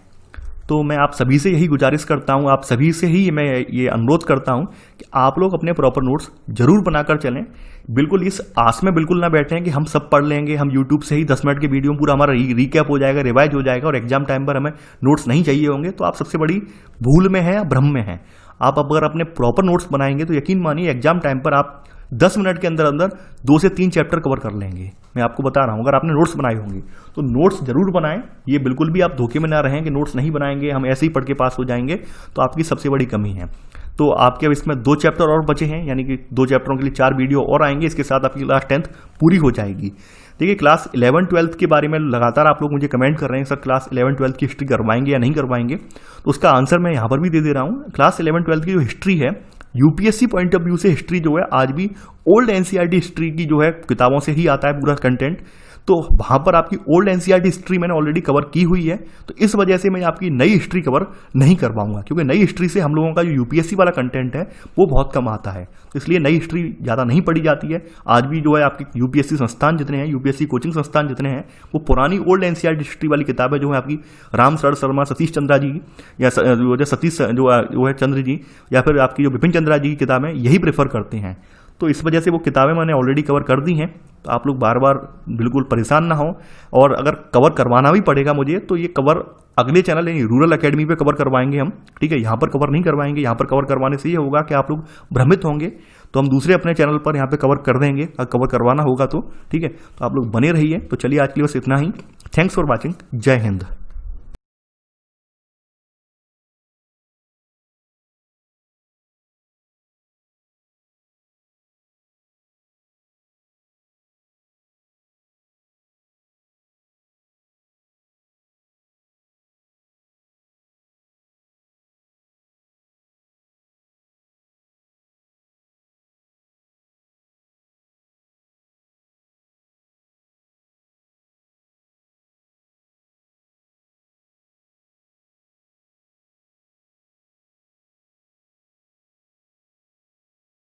तो मैं आप सभी से यही गुजारिश करता हूँ, आप सभी से ही मैं ये अनुरोध करता हूँ कि आप लोग अपने प्रॉपर नोट्स जरूर बनाकर चलें। बिल्कुल इस आस में बिल्कुल ना बैठें कि हम सब पढ़ लेंगे, हम यूट्यूब से ही 10 मिनट के वीडियो पूरा हमारा रिकैप हो जाएगा, रिवाइज हो जाएगा और एग्जाम टाइम पर हमें नोट्स नहीं चाहिए होंगे। तो आप सबसे बड़ी भूल में है या भ्रम में है। आप अगर अपने प्रॉपर नोट्स बनाएंगे तो यकीन मानिए एग्जाम टाइम पर आप 10 मिनट के अंदर अंदर 2 से 3 चैप्टर कवर कर लेंगे। मैं आपको बता रहा हूँ, अगर आपने नोट्स बनाए होंगे तो नोट्स जरूर बनाएं। ये बिल्कुल भी आप धोखे में ना रहें कि नोट्स नहीं बनाएंगे, हम ऐसे ही पढ़ के पास हो जाएंगे, तो आपकी सबसे बड़ी कमी है। तो आपके अब इसमें 2 चैप्टर और बचे हैं, यानी कि 2 चैप्टरों के लिए 4 वीडियो और आएंगे। इसके साथ आपकी क्लास 10th पूरी हो जाएगी। देखिए क्लास 11-12 के बारे में लगातार आप लोग मुझे कमेंट कर रहे हैं, सर क्लास 11-12 की हिस्ट्री करवाएंगे या नहीं करवाएंगे। तो उसका आंसर मैं यहाँ पर भी दे रहा हूँ। क्लास 11-12 की जो हिस्ट्री है, यूपीएससी पॉइंट ऑफ व्यू से हिस्ट्री जो है आज भी ओल्ड एनसीईआरटी हिस्ट्री की जो है किताबों से ही आता है पूरा कंटेंट। तो वहाँ पर आपकी ओल्ड एनसीईआरटी हिस्ट्री मैंने ऑलरेडी कवर की हुई है। तो इस वजह से मैं आपकी नई हिस्ट्री कवर नहीं कर पाऊंगा, क्योंकि नई हिस्ट्री से हम लोगों का जो यूपीएससी वाला कंटेंट है वो बहुत कम आता है। तो इसलिए नई हिस्ट्री ज़्यादा नहीं पढ़ी जाती है। आज भी जो है आपके यूपीएससी संस्थान जितने हैं, यूपीएससी कोचिंग संस्थान जितने हैं, वो पुरानी ओल्ड एनसीईआरटी हिस्ट्री वाली किताबें जो है आपकी राम शरण शर्मा, सतीश चंद्रा जी या सतीश जो है चंद्र जी, या फिर आपकी जो विपिन चंद्रा जी की किताबें यही प्रेफर करते हैं। तो इस वजह से वो किताबें मैंने ऑलरेडी कवर कर दी हैं। तो आप लोग बार बार बिल्कुल परेशान ना हो, और अगर कवर करवाना भी पड़ेगा मुझे तो ये कवर अगले चैनल यानी रूरल एकेडमी पे कवर करवाएंगे हम। ठीक है, यहाँ पर कवर नहीं करवाएंगे। यहाँ पर कवर करवाने से ये होगा कि आप लोग भ्रमित होंगे। तो हम दूसरे अपने चैनल पर यहाँ पे कवर कर देंगे, कवर करवाना होगा तो ठीक है। तो आप लोग बने रहिए। तो चलिए आज के लिए बस इतना ही। Thanks for watching. जय हिंद।